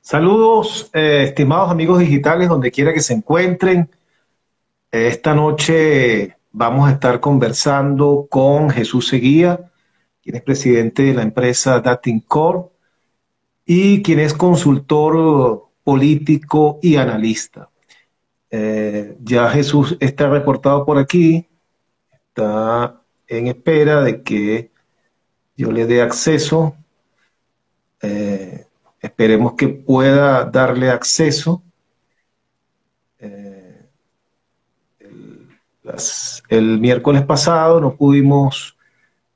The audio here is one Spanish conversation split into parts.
Saludos, estimados amigos digitales, donde quiera que se encuentren. Esta noche vamos a estar conversando con Jesús Seguía, quien es presidente de la empresa Datincorp y quien es consultor político y analista. Ya Jesús está reportado por aquí, está en espera de que yo le dé acceso. Esperemos que pueda darle acceso. El miércoles pasado no pudimos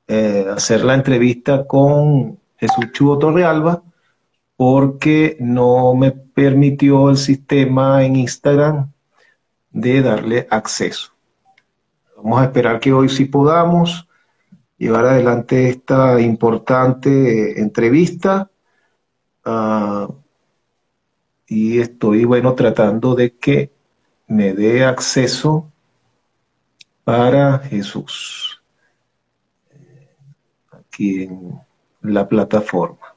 hacer la entrevista con Jesús Chugo Torrealba porque no me permitió el sistema en Instagram de darle acceso. Vamos a esperar que hoy sí podamos llevar adelante esta importante entrevista. Y estoy, bueno, tratando de que me dé acceso para Jesús aquí en la plataforma.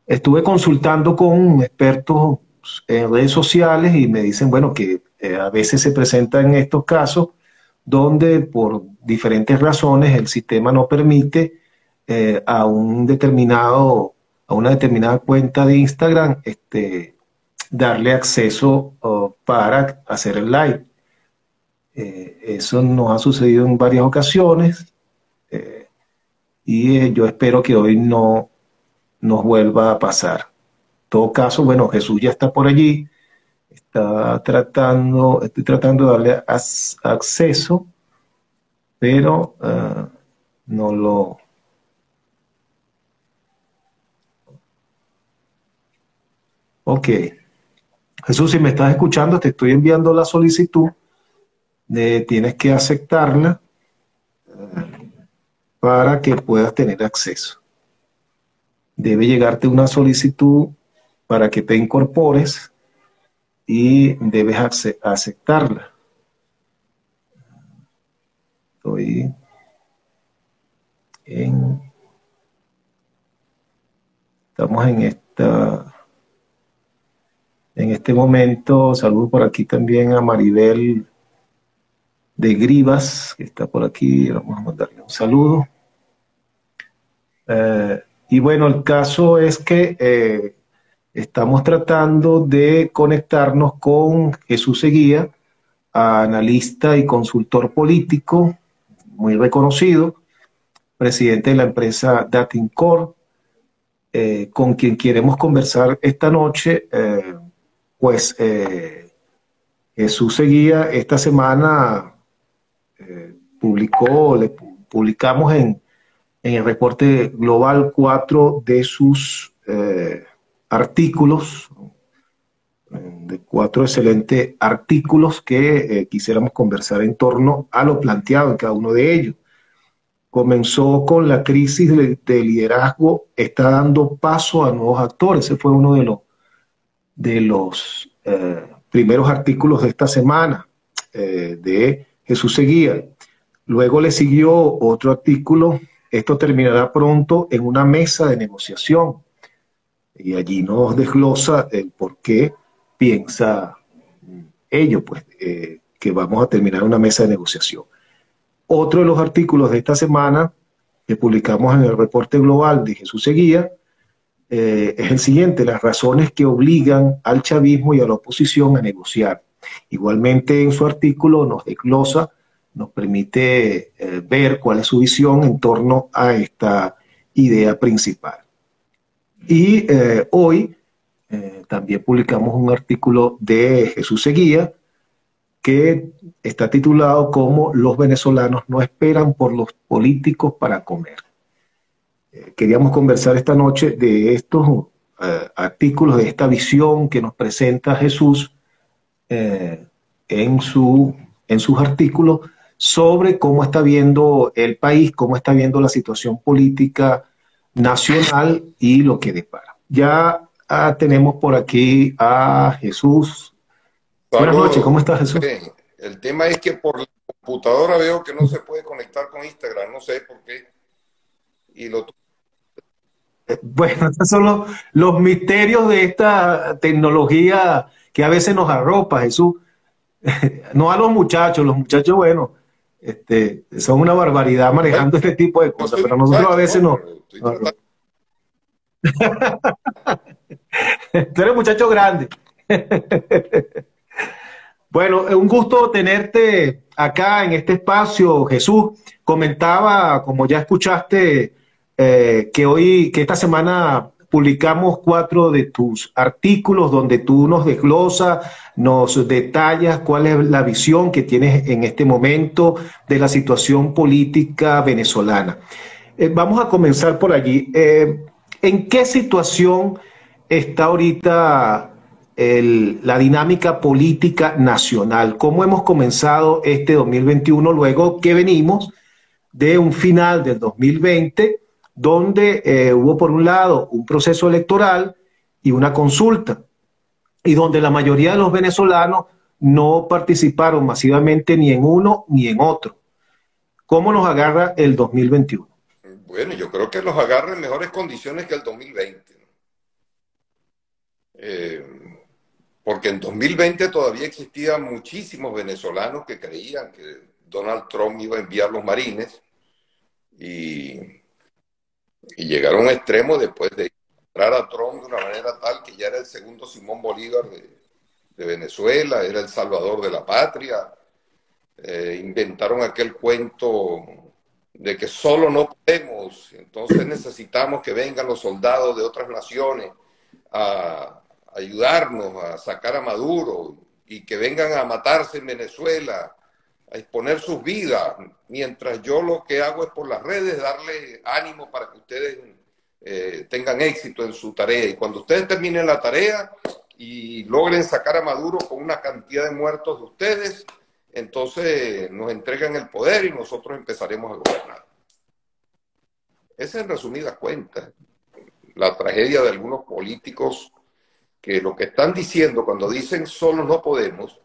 Estuve consultando con expertos en redes sociales y me dicen, bueno, que a veces se presentan estos casos donde por diferentes razones el sistema no permite a una determinada cuenta de Instagram darle acceso para hacer el live. Eso nos ha sucedido en varias ocasiones y yo espero que hoy no nos vuelva a pasar. En todo caso, bueno, Jesús ya está por allí, estoy tratando de darle acceso, pero no lo... Ok. Jesús, si me estás escuchando, te estoy enviando la solicitud, tienes que aceptarla para que puedas tener acceso. Debe llegarte una solicitud para que te incorpores y debes aceptarla. Estamos en este momento. Saludo por aquí también a Maribel de Grivas, que está por aquí. Vamos a mandarle un saludo. Y bueno, el caso es que estamos tratando de conectarnos con Jesús Seguía, analista y consultor político, muy reconocido, presidente de la empresa Datincorp, con quien queremos conversar esta noche. Jesús Seguía esta semana publicamos en el reporte global 4 de sus artículos, de 4 excelentes artículos que quisiéramos conversar en torno a lo planteado en cada uno de ellos. Comenzó con la crisis de liderazgo, está dando paso a nuevos actores. Ese fue uno de los primeros artículos de esta semana de Jesús Seguía. Luego le siguió otro artículo: esto terminará pronto en una mesa de negociación. Y allí nos desglosa el por qué piensa ello, pues, que vamos a terminar una mesa de negociación. Otro de los artículos de esta semana que publicamos en el reporte global de Jesús Seguía es el siguiente: las razones que obligan al chavismo y a la oposición a negociar. Igualmente en su artículo nos desglosa, nos permite ver cuál es su visión en torno a esta idea principal. Y hoy también publicamos un artículo de Jesús Seguía que está titulado como "Los venezolanos no esperan por los políticos para comer". Queríamos conversar esta noche de estos artículos, de esta visión que nos presenta Jesús en sus artículos sobre cómo está viendo el país, cómo está viendo la situación política nacional y lo que depara. Ya tenemos por aquí a Jesús. Buenas noches, ¿cómo estás, Jesús? Bien. El tema es que por la computadora veo que no se puede conectar con Instagram, no sé por qué. Y lo Bueno, esos son los misterios de esta tecnología que a veces nos arropa, Jesús. No a los muchachos, bueno, son una barbaridad Bueno, manejando este tipo de no cosas, soy pero nosotros a muchacho, veces ¿no? nos, Pero estoy nos tratando. arropa. Tú eres muchacho grande. Bueno, es un gusto tenerte acá en este espacio, Jesús. Comentaba, como ya escuchaste, que esta semana publicamos 4 de tus artículos donde tú nos desglosas, nos detallas cuál es la visión que tienes en este momento de la situación política venezolana. Vamos a comenzar por allí. ¿En qué situación está ahorita la dinámica política nacional? ¿Cómo hemos comenzado este 2021 luego que venimos de un final del 2020 donde hubo por un lado un proceso electoral y una consulta y donde la mayoría de los venezolanos no participaron masivamente ni en uno ni en otro? ¿Cómo nos agarra el 2021? Bueno, yo creo que los agarra en mejores condiciones que el 2020, ¿no? Porque en 2020 todavía existían muchísimos venezolanos que creían que Donald Trump iba a enviar los marines y, y llegaron a un extremo después de entrar a Trump de una manera tal que ya era el segundo Simón Bolívar de Venezuela, era el salvador de la patria. Inventaron aquel cuento de que solo no podemos, entonces necesitamos que vengan los soldados de otras naciones a ayudarnos a sacar a Maduro y que vengan a matarse en Venezuela, a exponer sus vidas, mientras yo lo que hago es por las redes darle ánimo para que ustedes tengan éxito en su tarea. Y cuando ustedes terminen la tarea y logren sacar a Maduro con una cantidad de muertos de ustedes, entonces nos entregan el poder y nosotros empezaremos a gobernar. Esa es en resumidas cuentas la tragedia de algunos políticos que lo que están diciendo cuando dicen solo no podemos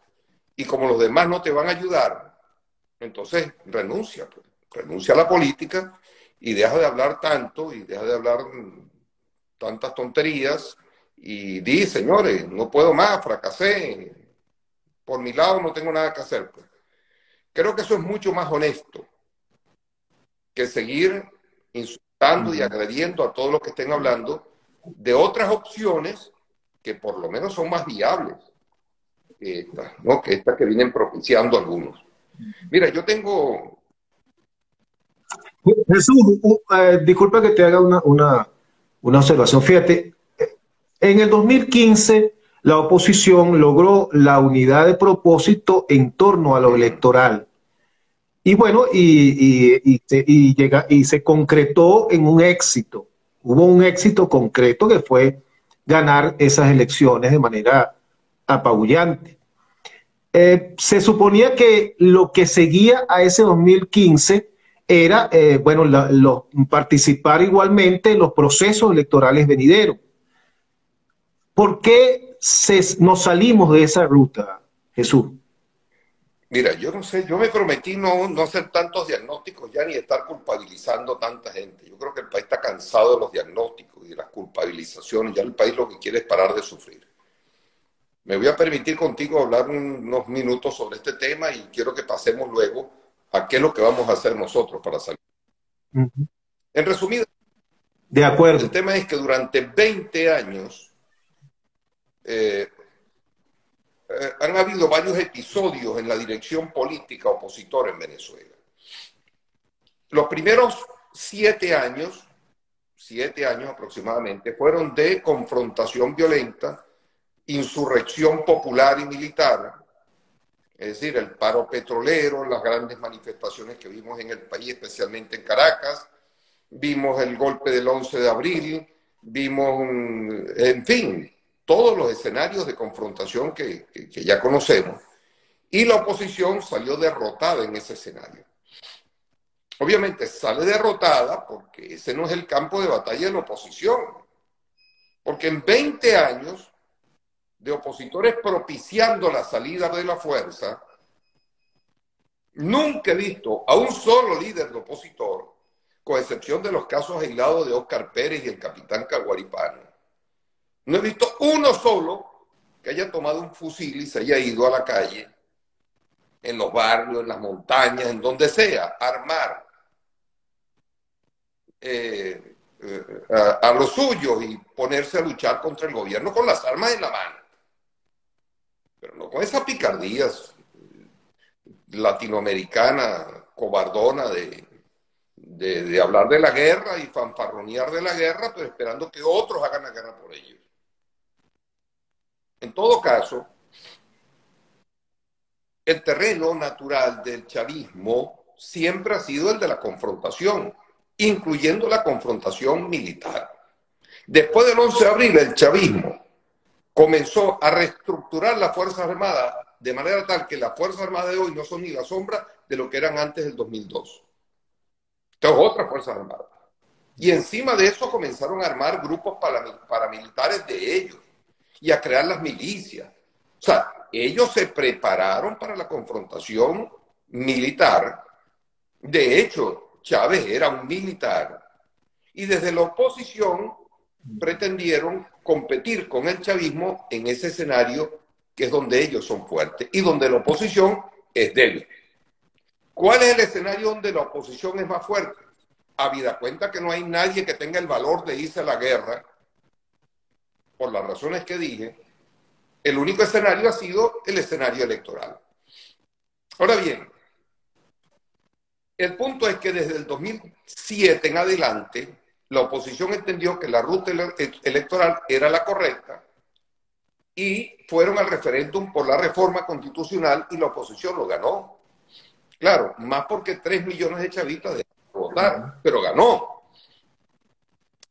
y como los demás no te van a ayudar, entonces renuncia, pues. Renuncia a la política y deja de hablar tanto y deja de hablar tantas tonterías y di, señores, no puedo más, fracasé, por mi lado no tengo nada que hacer, pues. Creo que eso es mucho más honesto que seguir insultando y agrediendo a todos los que estén hablando de otras opciones que por lo menos son más viables que estas, ¿no? Que estas que vienen propiciando algunos. Mira, yo tengo... Jesús, disculpa que te haga una observación. Fíjate, en el 2015 la oposición logró la unidad de propósito en torno a lo electoral. Y bueno, y se concretó en un éxito. Hubo un éxito concreto que fue ganar esas elecciones de manera apabullante. Se suponía que lo que seguía a ese 2015 era, bueno, participar igualmente en los procesos electorales venideros. ¿Por qué nos salimos de esa ruta, Jesús? Mira, yo no sé, yo me prometí no hacer tantos diagnósticos ya ni estar culpabilizando tanta gente. Yo creo que el país está cansado de los diagnósticos y de las culpabilizaciones. Ya el país lo que quiere es parar de sufrir. Me voy a permitir contigo hablar unos minutos sobre este tema y quiero que pasemos luego a qué es lo que vamos a hacer nosotros para salir. Uh -huh. En resumidas, de acuerdo. el tema es que durante 20 años han habido varios episodios en la dirección política opositora en Venezuela. Los primeros 7 años aproximadamente, fueron de confrontación violenta, insurrección popular y militar, es decir, el paro petrolero, las grandes manifestaciones que vimos en el país, especialmente en Caracas, vimos el golpe del 11 de abril, vimos, en fin, todos los escenarios de confrontación que ya conocemos. Y la oposición salió derrotada en ese escenario. Obviamente sale derrotada porque ese no es el campo de batalla de la oposición. Porque en 20 años de opositores propiciando la salida de la fuerza, nunca he visto a un solo líder de opositor con excepción de los casos aislados de Óscar Pérez y el capitán Caguaripano, no he visto uno solo que haya tomado un fusil y se haya ido a la calle, en los barrios, en las montañas, en donde sea, a armar a los suyos y ponerse a luchar contra el gobierno con las armas en la mano. Pero no con esa picardía latinoamericana, cobardona de hablar de la guerra y fanfarronear de la guerra, pero esperando que otros hagan la guerra por ellos. En todo caso, el terreno natural del chavismo siempre ha sido el de la confrontación, incluyendo la confrontación militar. Después del 11 de abril, el chavismo comenzó a reestructurar las Fuerzas Armadas de manera tal que las Fuerzas Armadas de hoy no son ni la sombra de lo que eran antes del 2002. Entonces, otras Fuerzas Armadas. Y encima de eso comenzaron a armar grupos paramilitares de ellos y a crear las milicias. O sea, ellos se prepararon para la confrontación militar. De hecho, Chávez era un militar y desde la oposición pretendieron competir con el chavismo en ese escenario que es donde ellos son fuertes y donde la oposición es débil. ¿Cuál es el escenario donde la oposición es más fuerte? Habida cuenta que no hay nadie que tenga el valor de irse a la guerra, por las razones que dije, el único escenario ha sido el escenario electoral. Ahora bien, el punto es que desde el 2007 en adelante, la oposición entendió que la ruta electoral era la correcta y fueron al referéndum por la reforma constitucional y la oposición lo ganó. Claro, más porque 3 millones de chavistas dejaron de votar, pero ganó.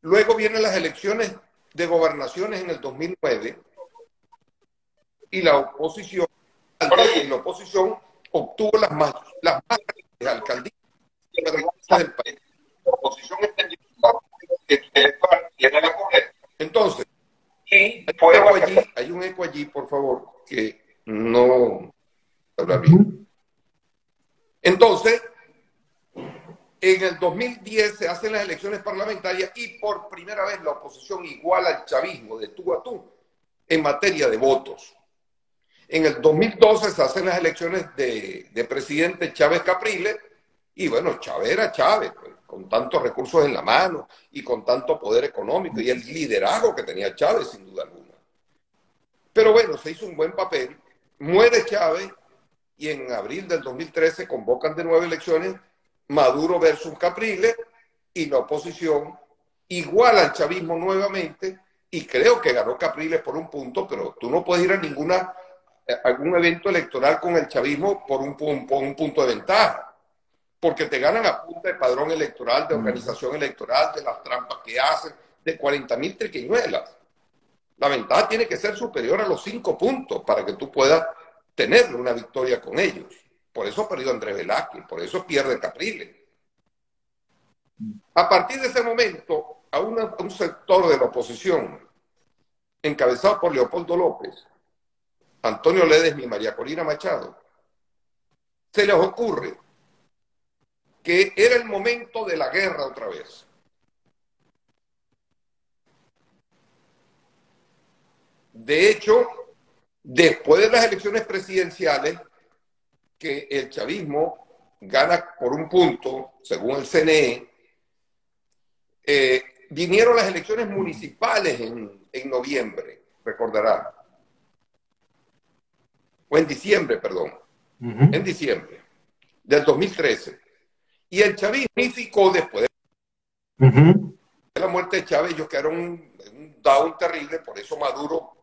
Luego vienen las elecciones de gobernaciones en el 2009 y la oposición obtuvo las más grandes alcaldías del país. La oposición entendió que era la correcta. Entonces, hay un eco allí, por favor, que no habla bien. Entonces, en el 2010 se hacen las elecciones parlamentarias y por primera vez la oposición iguala al chavismo de tú a tú en materia de votos. En el 2012 se hacen las elecciones de presidente Chávez Capriles y bueno, Chávez era Chávez, pues, con tantos recursos en la mano y con tanto poder económico y el liderazgo que tenía Chávez sin duda alguna. Pero bueno, se hizo un buen papel, muere Chávez y en abril del 2013 convocan de nuevo elecciones Maduro versus Capriles y la oposición iguala al chavismo nuevamente y creo que ganó Capriles por un punto, pero tú no puedes ir a algún evento electoral con el chavismo por un punto de ventaja, porque te ganan a punta de padrón electoral, de organización electoral, de las trampas que hacen, de 40.000 triquiñuelas. La ventaja tiene que ser superior a los 5 puntos para que tú puedas tener una victoria con ellos. Por eso perdió Andrés Velázquez, por eso pierde Capriles. A partir de ese momento, a un sector de la oposición, encabezado por Leopoldo López, Antonio Ledesma y María Corina Machado, se les ocurre que era el momento de la guerra otra vez. De hecho, después de las elecciones presidenciales, que el chavismo gana por un punto, según el CNE, vinieron las elecciones municipales en noviembre, recordará. O en diciembre, perdón. En diciembre del 2013. Y el chavismo unificó después de la muerte de Chávez, ellos quedaron en un down terrible, por eso Maduro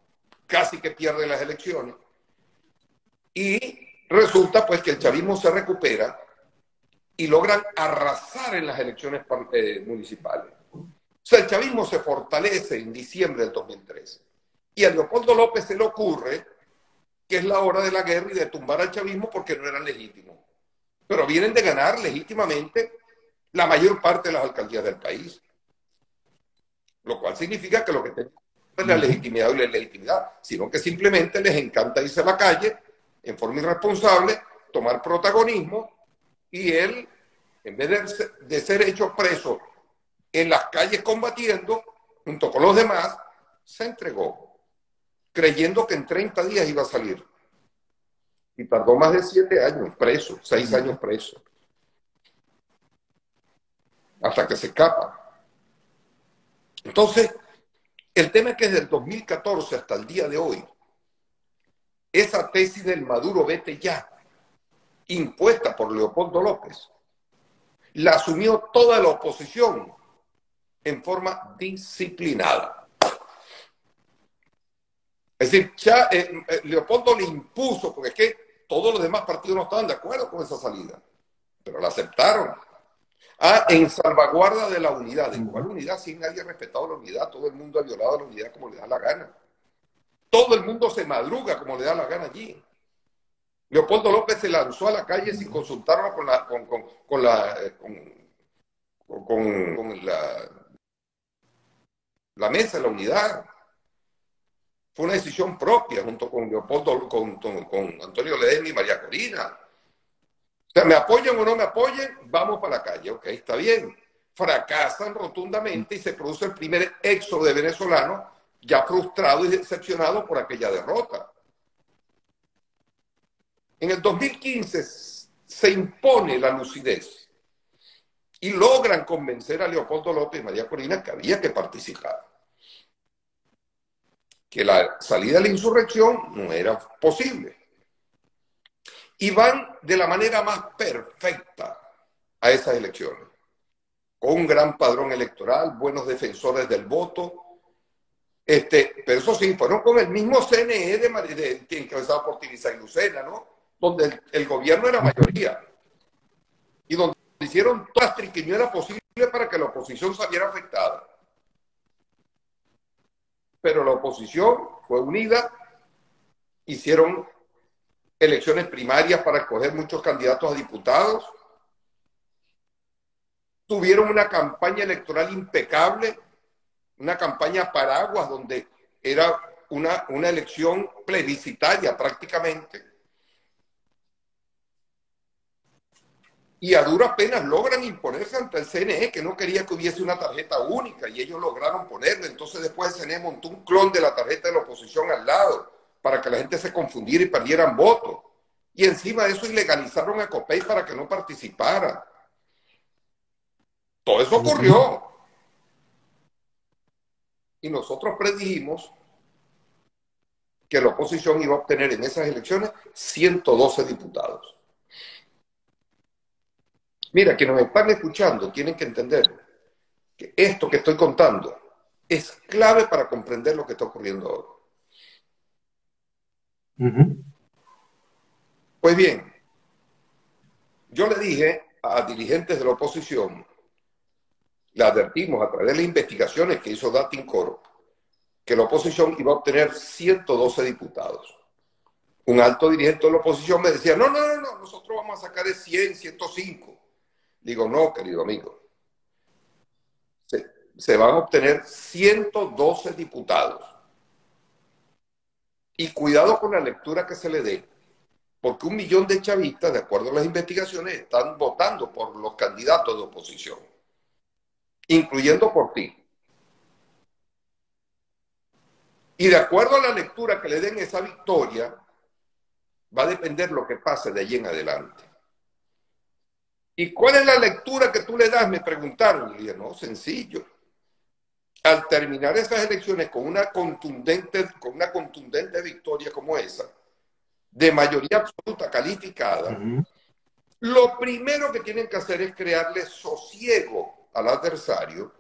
casi que pierde las elecciones. Y resulta pues que el chavismo se recupera y logran arrasar en las elecciones municipales. O sea, el chavismo se fortalece en diciembre del 2013. Y a Leopoldo López se le ocurre que es la hora de la guerra y de tumbar al chavismo porque no eran legítimos. Pero vienen de ganar legítimamente la mayor parte de las alcaldías del país. Lo cual significa que lo que tienen no es la legitimidad o la ilegitimidad, sino que simplemente les encanta irse a la calle en forma irresponsable, tomar protagonismo y el en vez de ser hecho preso en las calles combatiendo, junto con los demás, se entregó, creyendo que en 30 días iba a salir. Y tardó más de 7 años preso, 6 años preso, hasta que se escapa. Entonces, el tema es que desde el 2014 hasta el día de hoy, esa tesis del Maduro vete ya, impuesta por Leopoldo López, la asumió toda la oposición en forma disciplinada. Es decir, ya Leopoldo le impuso, porque es que todos los demás partidos no estaban de acuerdo con esa salida, pero la aceptaron. En salvaguarda de la unidad. ¿En cuál unidad? Si nadie ha respetado la unidad, todo el mundo ha violado la unidad como le da la gana. Todo el mundo se madruga como le da la gana allí. Leopoldo López se lanzó a la calle sin consultarlo con la mesa de la unidad. Fue una decisión propia, junto con Leopoldo, con Antonio Ledesma y María Corina. O sea, me apoyen o no me apoyen, vamos para la calle. Ok, está bien. Fracasan rotundamente y se produce el primer éxodo de venezolanos ya frustrado y decepcionado por aquella derrota. En el 2015 se impone la lucidez y logran convencer a Leopoldo López y María Corina que había que participar, que la salida de la insurrección no era posible. Y van de la manera más perfecta a esas elecciones, con un gran padrón electoral, buenos defensores del voto, pero eso sí, fueron con el mismo CNE encabezado por Tiriza y Lucena, ¿no? Donde el gobierno era mayoría y donde hicieron todas las triquiñuelas posibles para que la oposición saliera afectada. Pero la oposición fue unida, hicieron elecciones primarias para escoger muchos candidatos a diputados, tuvieron una campaña electoral impecable, una campaña paraguas donde era una elección plebiscitaria prácticamente, y a duras penas logran imponerse ante el CNE, que no quería que hubiese una tarjeta única, y ellos lograron ponerla. Entonces después el CNE montó un clon de la tarjeta de la oposición al lado, para que la gente se confundiera y perdieran votos. Y encima de eso ilegalizaron a Copey para que no participara. Todo eso ocurrió. Y nosotros predijimos que la oposición iba a obtener en esas elecciones 112 diputados. Mira, quienes nos están escuchando tienen que entender que esto que estoy contando es clave para comprender lo que está ocurriendo ahora. Pues bien, yo le dije a dirigentes de la oposición, le advertimos a través de las investigaciones que hizo Datincoro, que la oposición iba a obtener 112 diputados. Un alto dirigente de la oposición me decía, no, nosotros vamos a sacar de 100, 105. Digo, no, querido amigo. Se van a obtener 112 diputados. Y cuidado con la lectura que se le dé, porque 1 millón de chavistas, de acuerdo a las investigaciones, están votando por los candidatos de oposición, incluyendo por ti. Y de acuerdo a la lectura que le den esa victoria, va a depender lo que pase de allí en adelante. ¿Y cuál es la lectura que tú le das? Me preguntaron. Y dije, no, sencillo. Al terminar esas elecciones con una contundente victoria como esa, de mayoría absoluta calificada, lo primero que tienen que hacer es crearle sosiego al adversario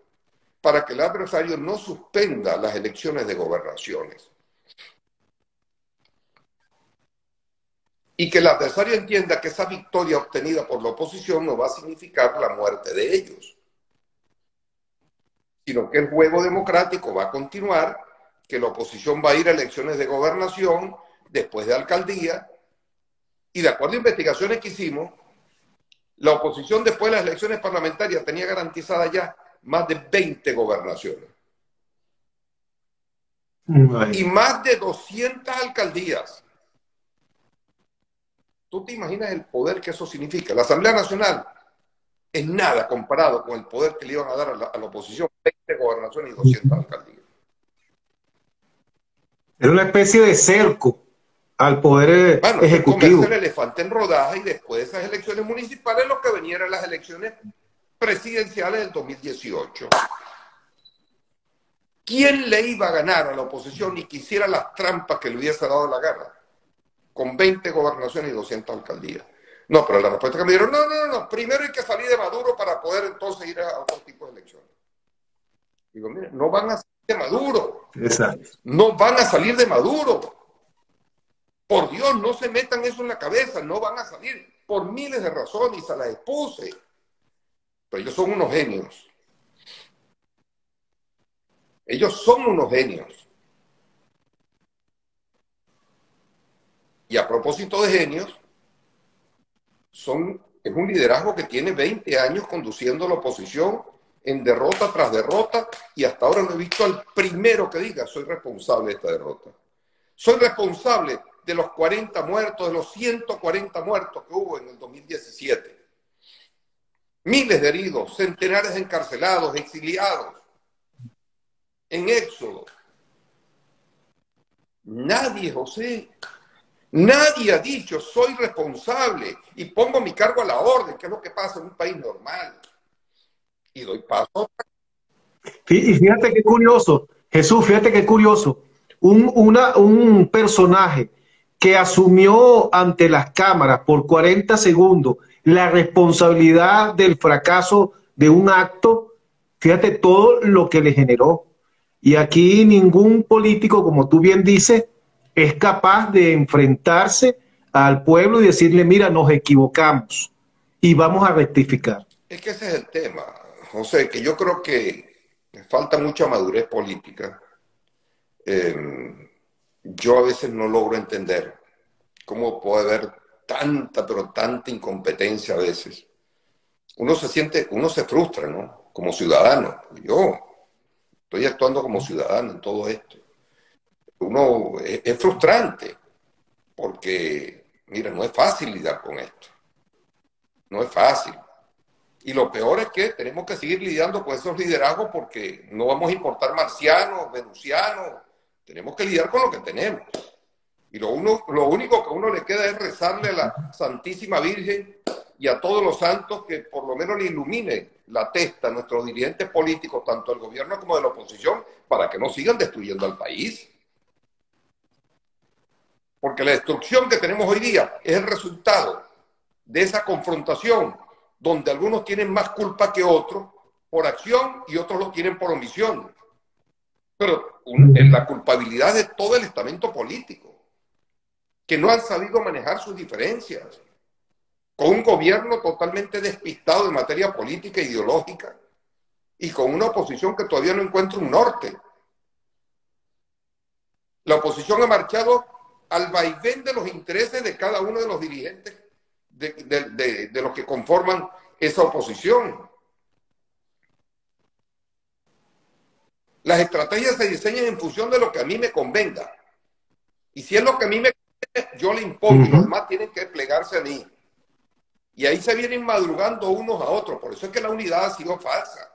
para que el adversario no suspenda las elecciones de gobernaciones. Y que el adversario entienda que esa victoria obtenida por la oposición no va a significar la muerte de ellos, sino que el juego democrático va a continuar, que la oposición va a ir a elecciones de gobernación, después de alcaldía, y de acuerdo a investigaciones que hicimos, la oposición después de las elecciones parlamentarias tenía garantizada ya más de 20 gobernaciones. Y más de 200 alcaldías. ¿Tú te imaginas el poder que eso significa? La Asamblea Nacional es nada comparado con el poder que le iban a dar a la oposición, 20 gobernaciones y 200 alcaldías. Era una especie de cerco al poder Bueno, eso es comerse el ejecutivo. elefante en rodajas y después de esas elecciones municipales lo que venían eran las elecciones presidenciales del 2018. ¿Quién le iba a ganar a la oposición ni quisiera las trampas que le hubiese dado la gana? Con 20 gobernaciones y 200 alcaldías. No, pero la respuesta que me dieron, no, primero hay que salir de Maduro para poder entonces ir a otro tipo de elecciones. Digo, mire, no van a salir de Maduro. Exacto. No van a salir de Maduro. Por Dios, no se metan eso en la cabeza, no van a salir por miles de razones y se las expuse. Pero ellos son unos genios. Ellos son unos genios. Y a propósito de genios, es un liderazgo que tiene 20 años conduciendo a la oposición en derrota tras derrota y hasta ahora no he visto al primero que diga soy responsable de esta derrota. Soy responsable de los 40 muertos, de los 140 muertos que hubo en el 2017. Miles de heridos, centenares de encarcelados, exiliados, en éxodo. Nadie, José, nadie ha dicho soy responsable y pongo mi cargo a la orden, que es lo que pasa en un país normal. Y doy paso. Y fíjate qué curioso, Jesús, fíjate qué curioso. Un personaje que asumió ante las cámaras por 40 segundos la responsabilidad del fracaso de un acto, fíjate todo lo que le generó. Y aquí ningún político, como tú bien dices, es capaz de enfrentarse al pueblo y decirle, mira, nos equivocamos y vamos a rectificar. Es que ese es el tema, José, que yo creo que falta mucha madurez política. Yo a veces no logro entender cómo puede haber tanta, pero tanta incompetencia a veces. Uno se frustra, ¿no? Como ciudadano. Yo estoy actuando como ciudadano en todo esto. Es frustrante porque, mira, no es fácil lidiar con esto. No es fácil. Y lo peor es que tenemos que seguir lidiando con esos liderazgos porque no vamos a importar marcianos, venusianos. Tenemos que lidiar con lo que tenemos. Y lo único que a uno le queda es rezarle a la Santísima Virgen y a todos los santos que por lo menos le ilumine la testa a nuestros dirigentes políticos, tanto del gobierno como de la oposición, para que no sigan destruyendo al país. Porque la destrucción que tenemos hoy día es el resultado de esa confrontación donde algunos tienen más culpa que otros por acción y otros lo tienen por omisión. Pero en la culpabilidad de todo el estamento político, que no han sabido manejar sus diferencias, con un gobierno totalmente despistado en materia política e ideológica y con una oposición que todavía no encuentra un norte. La oposición ha marchado al vaivén de los intereses de cada uno de los dirigentes de los que conforman esa oposición. Las estrategias se diseñan en función de lo que a mí me convenga. Y si es lo que a mí me conviene, yo le impongo y los demás tienen que plegarse a mí. Y ahí se vienen madrugando unos a otros. Por eso es que la unidad ha sido falsa.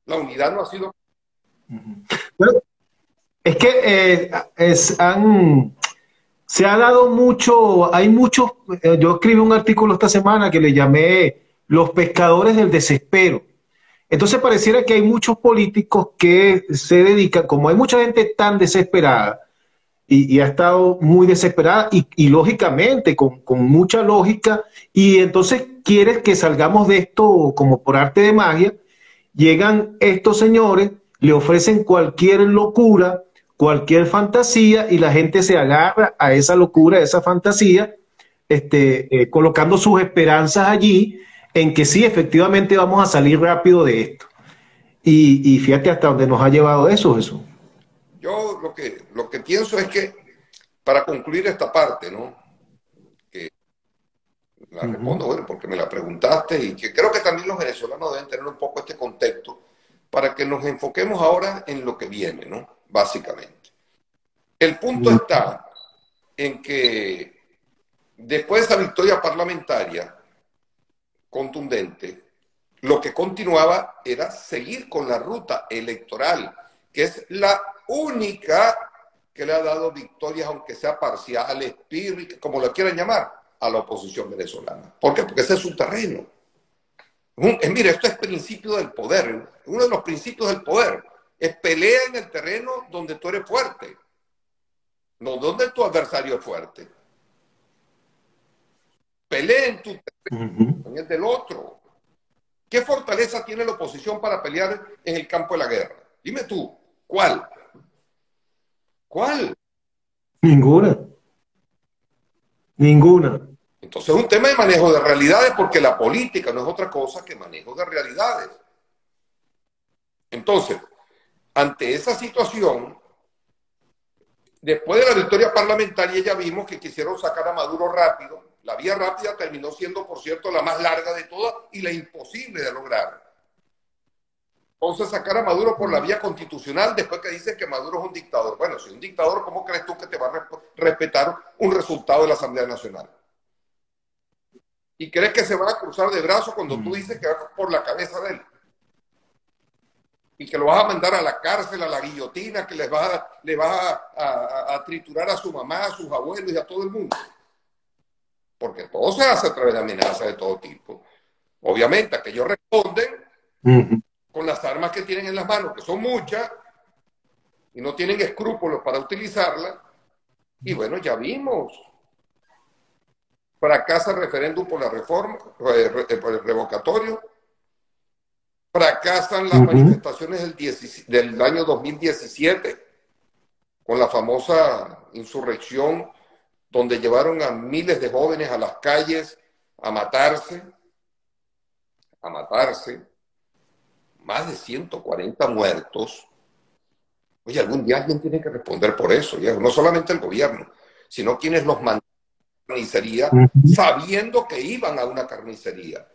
La unidad no ha sido... Bueno, es que se ha dado mucho, hay muchos, yo escribí un artículo esta semana que le llamé Los pescadores del desespero. Entonces pareciera que hay muchos políticos que se dedican, como hay mucha gente tan desesperada y ha estado muy desesperada y lógicamente, con mucha lógica, y entonces quieres que salgamos de esto como por arte de magia, llegan estos señores, le ofrecen cualquier locura, cualquier fantasía y la gente se agarra a esa locura, a esa fantasía, colocando sus esperanzas allí en que sí, efectivamente vamos a salir rápido de esto. Y fíjate hasta dónde nos ha llevado eso, Jesús. Yo lo que pienso es que, para concluir esta parte, ¿no? Que la respondo, bueno, porque me la preguntaste y que creo que también los venezolanos deben tener un poco este contexto para que nos enfoquemos ahora en lo que viene, ¿no? Básicamente. El punto está en que después de esa victoria parlamentaria, contundente, lo que continuaba era seguir con la ruta electoral, que es la única que le ha dado victorias, aunque sea parciales, pírricas, como lo quieran llamar, a la oposición venezolana. ¿Por qué? Porque ese es su terreno. Mire, esto es principio del poder. Uno de los principios del poder es pelea en el terreno donde tú eres fuerte, no donde tu adversario es fuerte. Pelea en tu terreno, en el del otro. ¿Qué fortaleza tiene la oposición para pelear en el campo de la guerra? Dime tú, ¿cuál? ¿Cuál? Ninguna. Ninguna. Entonces es un tema de manejo de realidades, porque la política no es otra cosa que manejo de realidades. Entonces, ante esa situación, después de la victoria parlamentaria ya vimos que quisieron sacar a Maduro rápido. La vía rápida terminó siendo, por cierto, la más larga de todas y la imposible de lograr. Entonces sacar a Maduro por la vía constitucional después que dicen que Maduro es un dictador. Bueno, si es un dictador, ¿cómo crees tú que te va a respetar un resultado de la Asamblea Nacional? ¿Y crees que se van a cruzar de brazos cuando tú dices que vas por la cabeza de él? Y que lo vas a mandar a la cárcel, a la guillotina, que le vas a triturar a su mamá, a sus abuelos y a todo el mundo. Porque todo se hace a través de amenazas de todo tipo. Obviamente, aquellos responden con las armas que tienen en las manos, que son muchas, y no tienen escrúpulos para utilizarlas. Y bueno, ya vimos. Fracasa el referéndum por la reforma, por el revocatorio. Fracasan las manifestaciones del año 2017, con la famosa insurrección, donde llevaron a miles de jóvenes a las calles a matarse, más de 140 muertos. Oye, algún día alguien tiene que responder por eso, ya. No solamente el gobierno, sino quienes los mandaron a la carnicería, sabiendo que iban a una carnicería.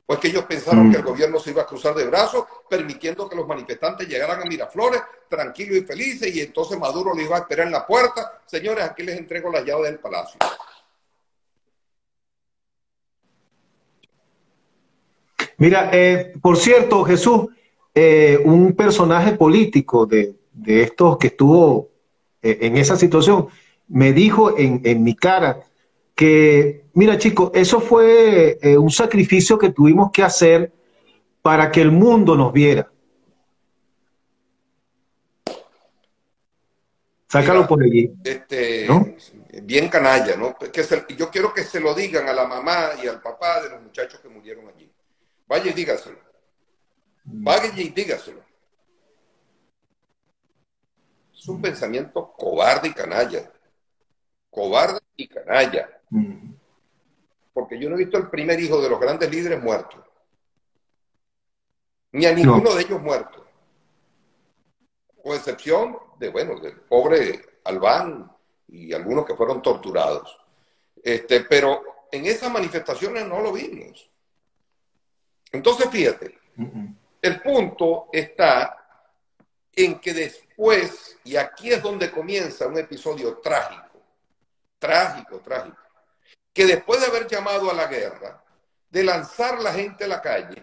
Pues que ellos pensaron que el gobierno se iba a cruzar de brazos, permitiendo que los manifestantes llegaran a Miraflores tranquilos y felices, y entonces Maduro les iba a esperar en la puerta. Señores, aquí les entrego las llaves del palacio. Mira, por cierto, Jesús, un personaje político de estos que estuvo en esa situación me dijo en mi cara que, mira, chicos, eso fue un sacrificio que tuvimos que hacer para que el mundo nos viera. Sácalo Mira, por allí, ¿no? bien canalla, ¿no? Yo quiero que se lo digan a la mamá y al papá de los muchachos que murieron allí. Vaya y dígaselo. Vaya y dígaselo. Es un pensamiento cobarde y canalla. Cobarde y canalla. Porque yo no he visto el primer hijo de los grandes líderes muerto. Ni a ninguno de ellos muerto. Con excepción de, bueno, del pobre Albán y algunos que fueron torturados. Pero en esas manifestaciones no lo vimos. Entonces, fíjate, el punto está en que después, y aquí es donde comienza un episodio trágico, que después de haber llamado a la guerra, de lanzar la gente a la calle,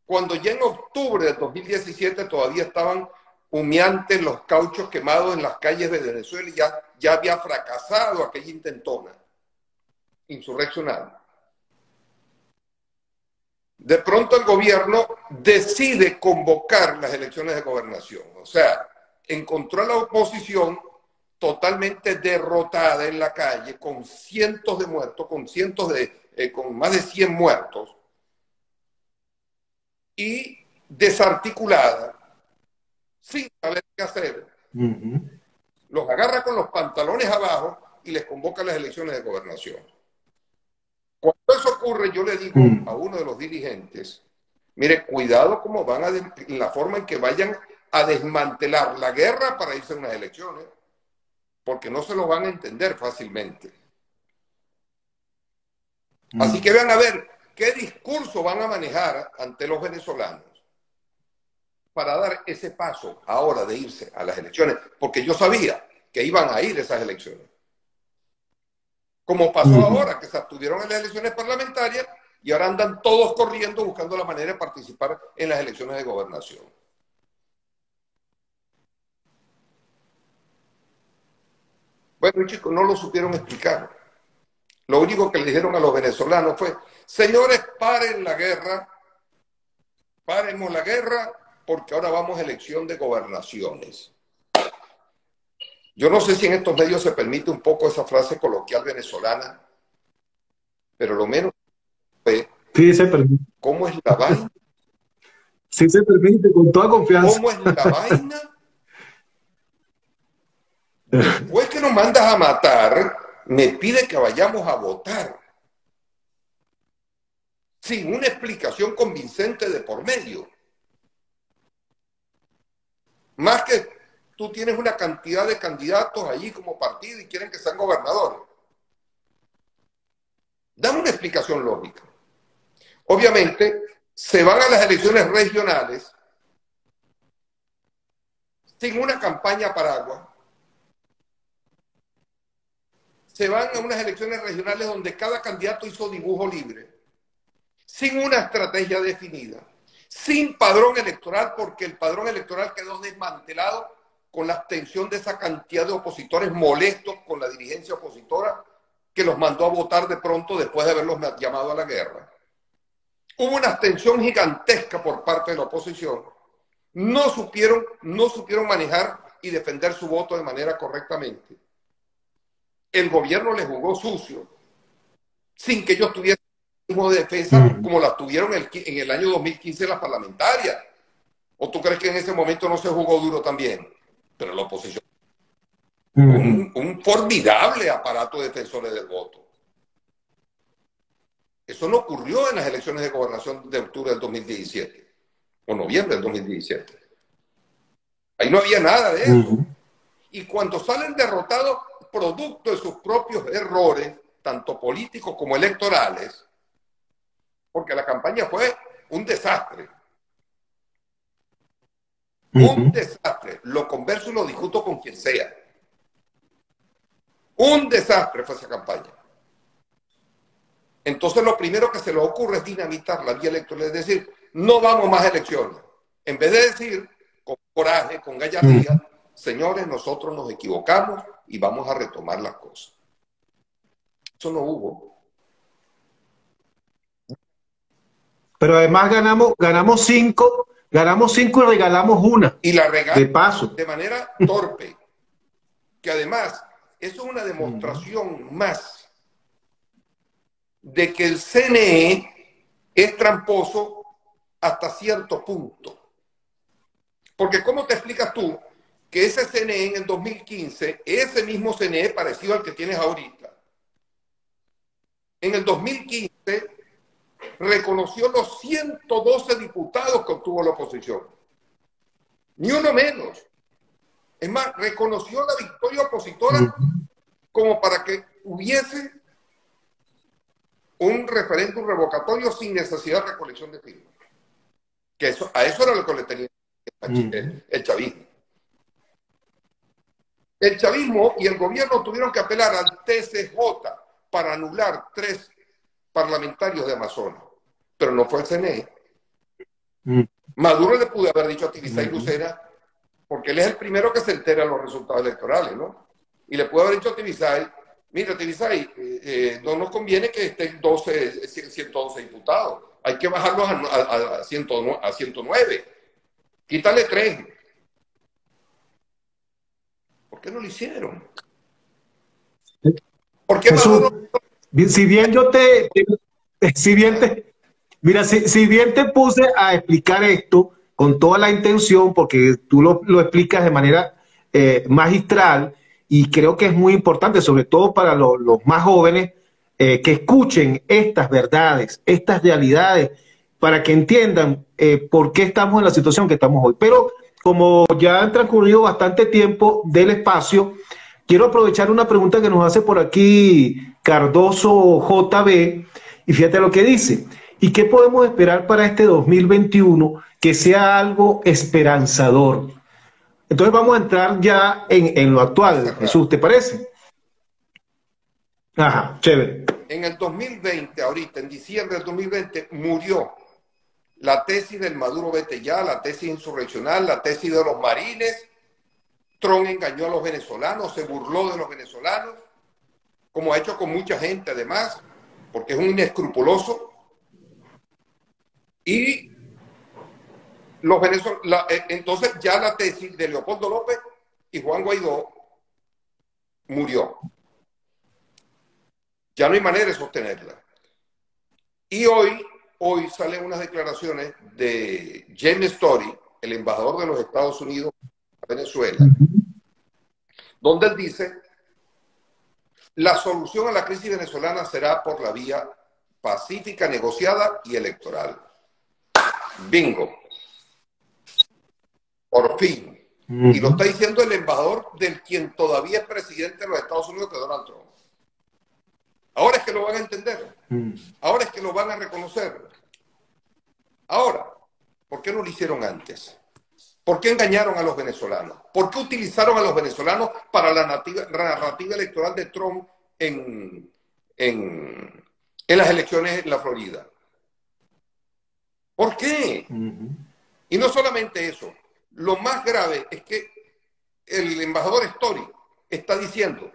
cuando ya en octubre de 2017 todavía estaban humeantes los cauchos quemados en las calles de Venezuela, y ya había fracasado aquella intentona insurreccional. De pronto el gobierno decide convocar las elecciones de gobernación. O sea, encontró a la oposición totalmente derrotada en la calle, con cientos de muertos, con más de 100 muertos, y desarticulada, sin saber qué hacer. Los agarra con los pantalones abajo y les convoca las elecciones de gobernación. Cuando eso ocurre, yo le digo a uno de los dirigentes, mire, cuidado cómo van en la forma en que vayan a desmantelar la guerra para irse a unas elecciones, porque no se lo van a entender fácilmente. Así que vean a ver qué discurso van a manejar ante los venezolanos para dar ese paso ahora de irse a las elecciones, porque yo sabía que iban a ir esas elecciones. como pasó ahora, que se abstuvieron en las elecciones parlamentarias y ahora andan todos corriendo buscando la manera de participar en las elecciones de gobernación. Bueno, chicos, no lo supieron explicar. Lo único que le dijeron a los venezolanos fue: señores, paren la guerra, paremos la guerra, porque ahora vamos a elección de gobernaciones. Yo no sé si en estos medios se permite un poco esa frase coloquial venezolana, pero lo menos fue, Sí, se permite. ¿cómo es la vaina? Sí, se permite, con toda confianza. ¿Cómo es la vaina? Después que nos mandas a matar, me pide que vayamos a votar, sin una explicación convincente de por medio. Más que tú tienes una cantidad de candidatos allí como partido y quieren que sean gobernadores. Dame una explicación lógica. Obviamente, se van a las elecciones regionales sin una campaña paraguas. Se van a unas elecciones regionales donde cada candidato hizo dibujo libre, sin una estrategia definida, sin padrón electoral, porque el padrón electoral quedó desmantelado con la abstención de esa cantidad de opositores molestos con la dirigencia opositora que los mandó a votar de pronto después de haberlos llamado a la guerra. Hubo una abstención gigantesca por parte de la oposición. No supieron manejar y defender su voto de manera correctamente. El gobierno les jugó sucio, sin que ellos tuviesen el mismo de defensa como la tuvieron en el año 2015 las parlamentarias. ¿O tú crees que en ese momento no se jugó duro también? Pero la oposición, un formidable aparato de defensores del voto. Eso no ocurrió en las elecciones de gobernación de octubre del 2017, o noviembre del 2017. Ahí no había nada de eso. Y cuando salen derrotados, producto de sus propios errores, tanto políticos como electorales, porque la campaña fue un desastre. Un desastre. Lo converso y lo discuto con quien sea. Un desastre fue esa campaña. Entonces lo primero que se les ocurre es dinamitar la vía electoral, es decir, no vamos más a elecciones. En vez de decir, con coraje, con gallardía, señores, nosotros nos equivocamos y vamos a retomar las cosas. Eso no hubo. Pero además ganamos cinco y regalamos una. Y la regalamos de paso. De manera torpe. Que además, eso es una demostración más de que el CNE es tramposo hasta cierto punto. Porque ¿cómo te explicas tú que ese CNE en el 2015, ese mismo CNE parecido al que tienes ahorita, en el 2015 reconoció los 112 diputados que obtuvo la oposición? Ni uno menos. Es más, reconoció la victoria opositora como para que hubiese un referéndum revocatorio sin necesidad de recolección de firmas. Que a eso era lo que le tenía el chavismo. El chavismo y el gobierno tuvieron que apelar al TSJ para anular 3 parlamentarios de Amazonas, pero no fue el CNE. Maduro le pudo haber dicho a Tibisay Lucena, porque él es el primero que se entera de los resultados electorales, ¿no? Y le pudo haber dicho a Tibisay: mira, Tibisay, no nos conviene que estén 112 diputados, hay que bajarlos a 109, quítale 3. ¿Por qué no lo hicieron? ¿Por qué Maduro? Si bien te puse a explicar esto con toda la intención, porque tú lo explicas de manera magistral, y creo que es muy importante, sobre todo para los más jóvenes, que escuchen estas verdades, estas realidades, para que entiendan por qué estamos en la situación que estamos hoy. Pero como ya han transcurrido bastante tiempo del espacio, quiero aprovechar una pregunta que nos hace por aquí Cardoso JB, y fíjate lo que dice: ¿y qué podemos esperar para este 2021 que sea algo esperanzador? Entonces vamos a entrar ya en lo actual. Jesús, ¿te parece? Ajá, chévere. En el 2020, ahorita, en diciembre del 2020, murió la tesis del Maduro vete ya, la tesis insurreccional, la tesis de los marines. Trump engañó a los venezolanos, se burló de los venezolanos, como ha hecho con mucha gente además, porque es un inescrupuloso. Y los entonces ya la tesis de Leopoldo López y Juan Guaidó murió. Ya no hay manera de sostenerla. Y hoy salen unas declaraciones de James Story, el embajador de los Estados Unidos a Venezuela, donde él dice: la solución a la crisis venezolana será por la vía pacífica, negociada y electoral. Bingo. Por fin. Y lo está diciendo el embajador del quien todavía es presidente de los Estados Unidos, que es Donald Trump. Ahora es que lo van a entender. Ahora es que lo van a reconocer. Ahora, ¿por qué no lo hicieron antes? ¿Por qué engañaron a los venezolanos? ¿Por qué utilizaron a los venezolanos para la narrativa electoral de Trump en las elecciones en la Florida? ¿Por qué? Y no solamente eso. Lo más grave es que el embajador Story está diciendo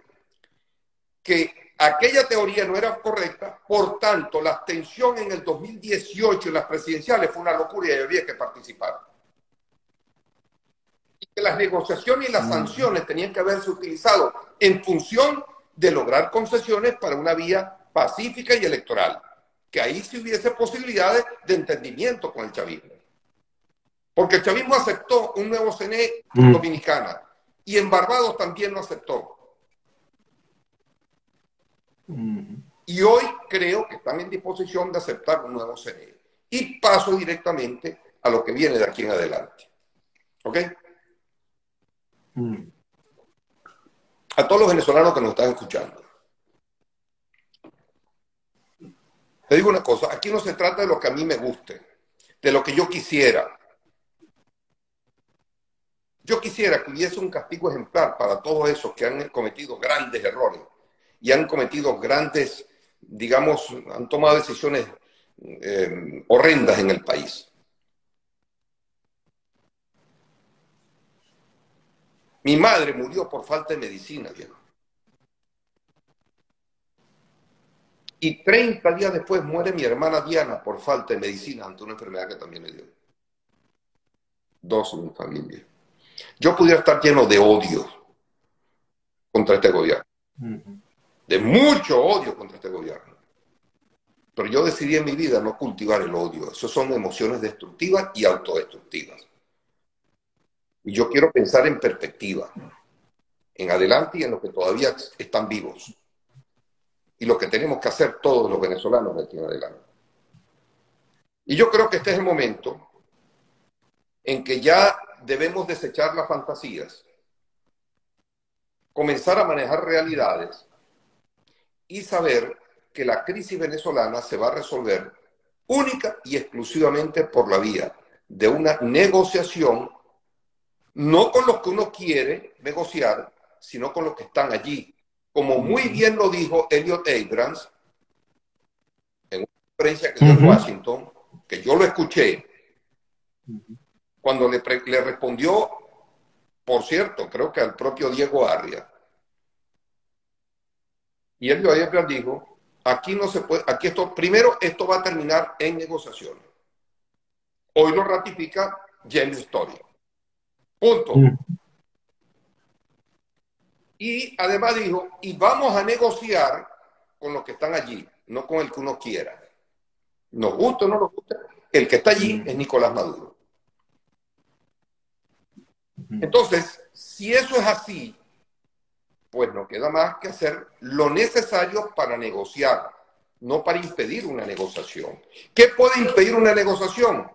que aquella teoría no era correcta, por tanto, la abstención en el 2018 en las presidenciales fue una locura y había que participar. Y que las negociaciones y las sanciones tenían que haberse utilizado en función de lograr concesiones para una vía pacífica y electoral, que ahí sí hubiese posibilidades de entendimiento con el chavismo. Porque el chavismo aceptó un nuevo CNE en Dominicana y en Barbados también lo aceptó. Y hoy creo que están en disposición de aceptar un nuevo CNE. Y paso directamente a lo que viene de aquí en adelante. ¿Ok? A todos los venezolanos que nos están escuchando. Te digo una cosa, aquí no se trata de lo que a mí me guste, de lo que yo quisiera. Yo quisiera que hubiese un castigo ejemplar para todos esos que han cometido grandes errores y han cometido grandes, digamos, han tomado decisiones horrendas en el país. Mi madre murió por falta de medicina, viejo. Y 30 días después muere mi hermana Diana por falta de medicina ante una enfermedad que también le dio. Dos en mi familia. Yo pudiera estar lleno de odio contra este gobierno. De mucho odio contra este gobierno. Pero yo decidí en mi vida no cultivar el odio. Eso son emociones destructivas y autodestructivas. Y yo quiero pensar en perspectiva, en adelante y en los que todavía están vivos. Y lo que tenemos que hacer todos los venezolanos de aquí en adelante. Y yo creo que este es el momento en que ya debemos desechar las fantasías, comenzar a manejar realidades y saber que la crisis venezolana se va a resolver única y exclusivamente por la vía de una negociación, no con los que uno quiere negociar, sino con los que están allí. Como muy bien lo dijo Elliot Abrams en una conferencia que dio en Washington, que yo lo escuché, cuando le respondió, por cierto, creo que al propio Diego Arria. Y Elliot Abrams dijo: aquí no se puede, aquí primero esto va a terminar en negociaciones. Hoy lo ratifica James Story. Punto. Y además dijo: y vamos a negociar con los que están allí, no con el que uno quiera. Nos gusta o no nos gusta, el que está allí es Nicolás Maduro. Entonces, si eso es así, pues no queda más que hacer lo necesario para negociar, no para impedir una negociación. ¿Qué puede impedir una negociación?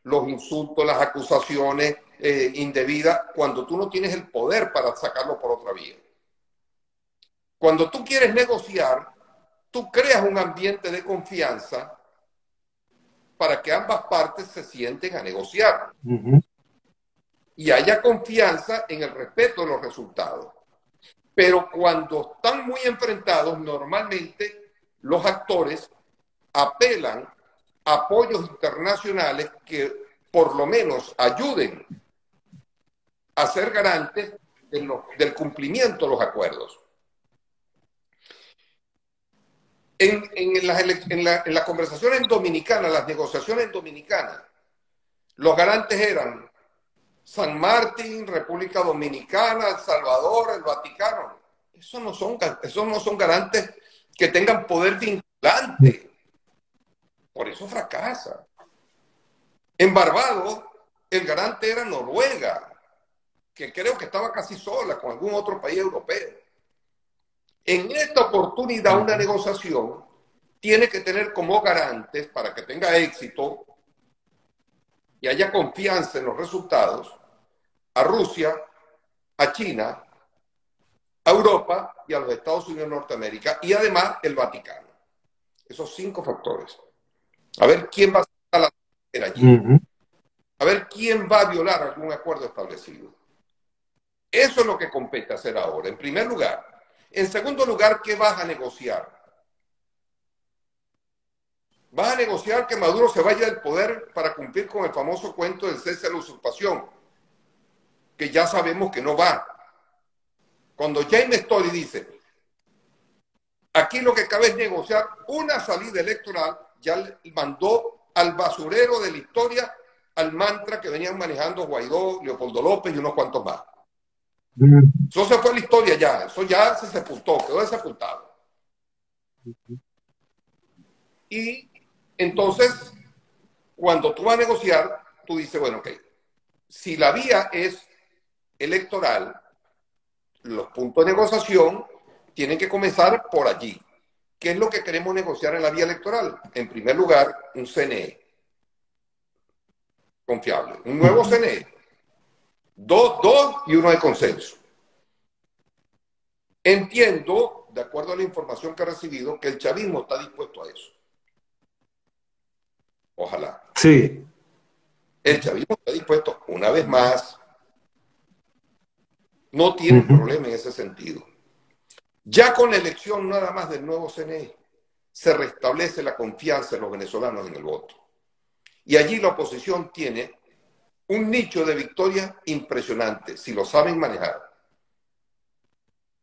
Los insultos, las acusaciones indebidas, cuando tú no tienes el poder para sacarlo por otra vía. Cuando tú quieres negociar, tú creas un ambiente de confianza para que ambas partes se sienten a negociar. Y haya confianza en el respeto de los resultados. Pero cuando están muy enfrentados, normalmente los actores apelan a apoyos internacionales que por lo menos ayuden a ser garantes del cumplimiento de los acuerdos. En las conversaciones dominicanas, las negociaciones dominicanas, los garantes eran San Martín, República Dominicana, El Salvador, el Vaticano. Esos no son garantes que tengan poder vinculante. Por eso fracasa. En Barbados, el garante era Noruega, que creo que estaba casi sola con algún otro país europeo. En esta oportunidad, una negociación tiene que tener como garantes, para que tenga éxito y haya confianza en los resultados, a Rusia, a China, a Europa y a los Estados Unidos de Norteamérica, y además el Vaticano. Esos 5 factores. A ver quién va a estar la bandera allí. A ver quién va a violar algún acuerdo establecido. Eso es lo que compete hacer ahora, en primer lugar. En segundo lugar, ¿qué vas a negociar? Vas a negociar que Maduro se vaya del poder para cumplir con el famoso cuento del cese de la usurpación, que ya sabemos que no va. Cuando James Story dice, aquí lo que cabe es negociar una salida electoral, ya le mandó al basurero de la historia al mantra que venían manejando Guaidó, Leopoldo López y unos cuantos más. Eso se fue a la historia ya, eso ya se sepultó, quedó sepultado. Y entonces, cuando tú vas a negociar, tú dices, bueno, ok, si la vía es electoral, los puntos de negociación tienen que comenzar por allí. ¿Qué es lo que queremos negociar en la vía electoral? En primer lugar, un CNE confiable, un nuevo CNE, dos y uno de consenso. Entiendo, de acuerdo a la información que he recibido, que el chavismo está dispuesto a eso. Ojalá. Sí. El chavismo está dispuesto, una vez más, no tienen problema en ese sentido. Ya con la elección nada más del nuevo CNE, se restablece la confianza de los venezolanos en el voto. Y allí la oposición tiene un nicho de victoria impresionante, si lo saben manejar.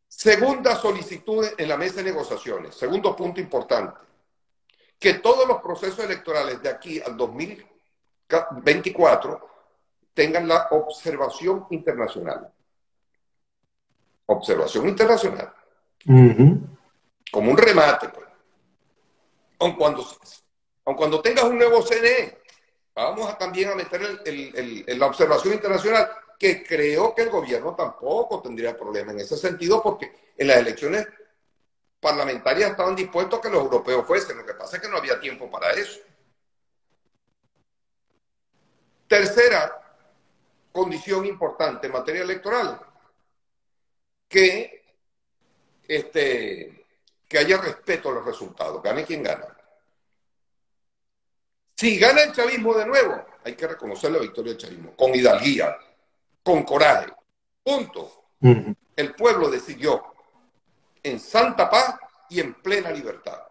Segunda solicitud en la mesa de negociaciones, segundo punto importante, que todos los procesos electorales de aquí al 2024 tengan la observación internacional. Observación internacional. Como un remate, pues. Aun cuando tengas un nuevo CNE, vamos también a meter la observación internacional, que creo que el gobierno tampoco tendría problema en ese sentido, porque en las elecciones parlamentarias estaban dispuestos a que los europeos fuesen. Lo que pasa es que no había tiempo para eso. Tercera condición importante en materia electoral, que haya respeto a los resultados, gane quien gana. Si gana el chavismo de nuevo, hay que reconocer la victoria del chavismo, con hidalguía, con coraje. Punto. El pueblo decidió en santa paz y en plena libertad.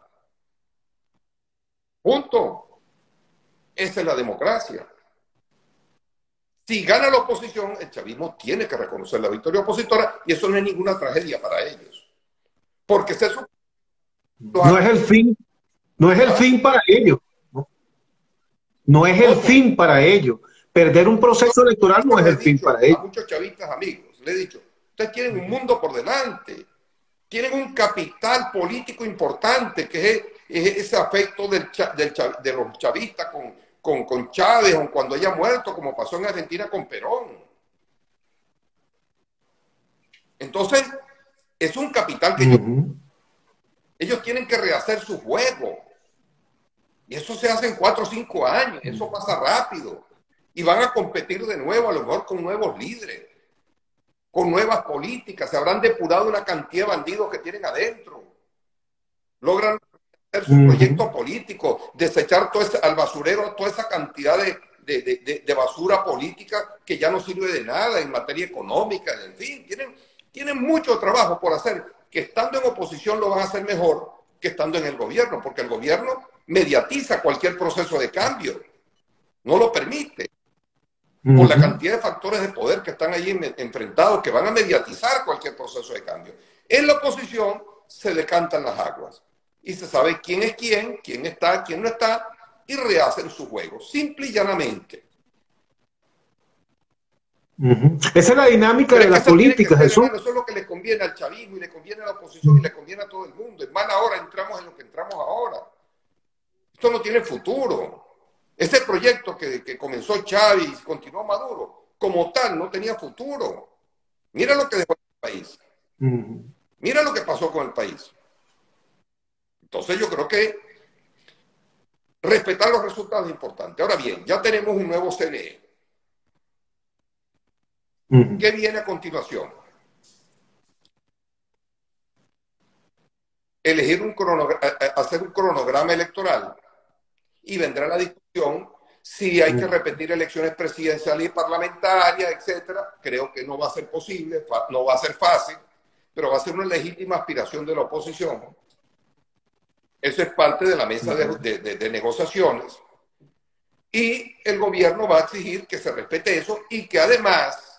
Punto. Esa es la democracia. Si gana la oposición, el chavismo tiene que reconocer la victoria opositora, y eso no es ninguna tragedia para ellos. Porque no es el fin, no es el fin para ellos. No es el fin para ellos. Perder un proceso electoral no es el fin para ellos. A muchos chavistas amigos le he dicho, ustedes tienen un mundo por delante, tienen un capital político importante, que es ese afecto de los chavistas con Chávez, o cuando haya muerto, como pasó en Argentina con Perón. Entonces, es un capital que ellos tienen que rehacer su juego. Y eso se hace en 4 o 5 años, eso pasa rápido. Y van a competir de nuevo, a lo mejor con nuevos líderes, con nuevas políticas. Se habrán depurado una cantidad de bandidos que tienen adentro. Logran hacer su proyecto político, desechar al basurero toda esa cantidad de basura política que ya no sirve de nada en materia económica. En fin, tienen mucho trabajo por hacer, que estando en oposición lo van a hacer mejor que estando en el gobierno, porque el gobierno mediatiza cualquier proceso de cambio, no lo permite, por la cantidad de factores de poder que están allí enfrentados, que van a mediatizar cualquier proceso de cambio. En la oposición se decantan las aguas y se sabe quién es quién está, quién no está, y rehacen su juego, simple y llanamente. Esa es la dinámica Pero de es que la eso tiene que política, ser, Jesús. hermano, eso es lo que le conviene al chavismo y le conviene a la oposición y le conviene a todo el mundo. Es más, ahora entramos en lo que entramos ahora. Esto no tiene futuro. Ese proyecto que comenzó Chávez y continuó Maduro, como tal, no tenía futuro. Mira lo que dejó el país. Mira lo que pasó con el país. Entonces yo creo que respetar los resultados es importante. Ahora bien, ya tenemos un nuevo CNE. ¿Qué viene a continuación? Elegir hacer un cronograma electoral, y vendrá la discusión si hay que repetir elecciones presidenciales y parlamentarias, etcétera. Creo que no va a ser posible, no va a ser fácil, pero va a ser una legítima aspiración de la oposición. Eso es parte de la mesa de negociaciones, y el gobierno va a exigir que se respete eso y que además,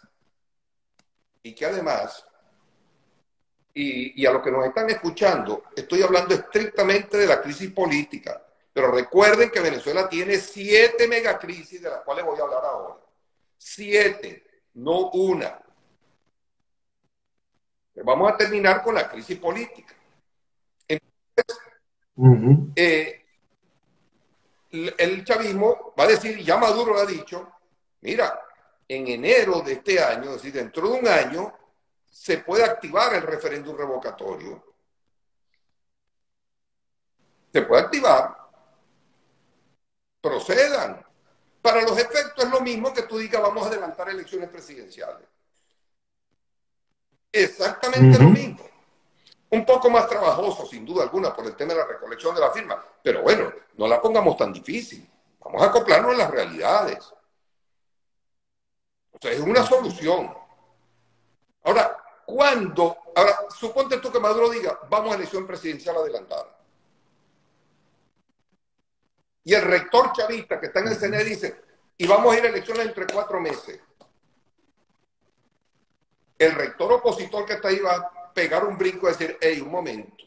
y a los que nos están escuchando, estoy hablando estrictamente de la crisis política, pero recuerden que Venezuela tiene 7 megacrisis, de las cuales voy a hablar ahora. 7, no una. Vamos a terminar con la crisis política. Entonces, el chavismo va a decir, y ya Maduro lo ha dicho, mira, en enero de este año, es decir, dentro de un año, se puede activar el referéndum revocatorio. Se puede activar. Procedan. Para los efectos es lo mismo que tú digas, vamos a adelantar elecciones presidenciales. Exactamente lo mismo. Un poco más trabajoso, sin duda alguna, por el tema de la recolección de la firma. Pero bueno, no la pongamos tan difícil. Vamos a acoplarnos a las realidades. O sea, es una solución. Ahora, suponte tú que Maduro diga, vamos a elección presidencial adelantada. Y el rector chavista que está en el CNE dice, y vamos a ir a elecciones entre 4 meses. El rector opositor que está ahí va a pegar un brinco y decir, hey, un momento.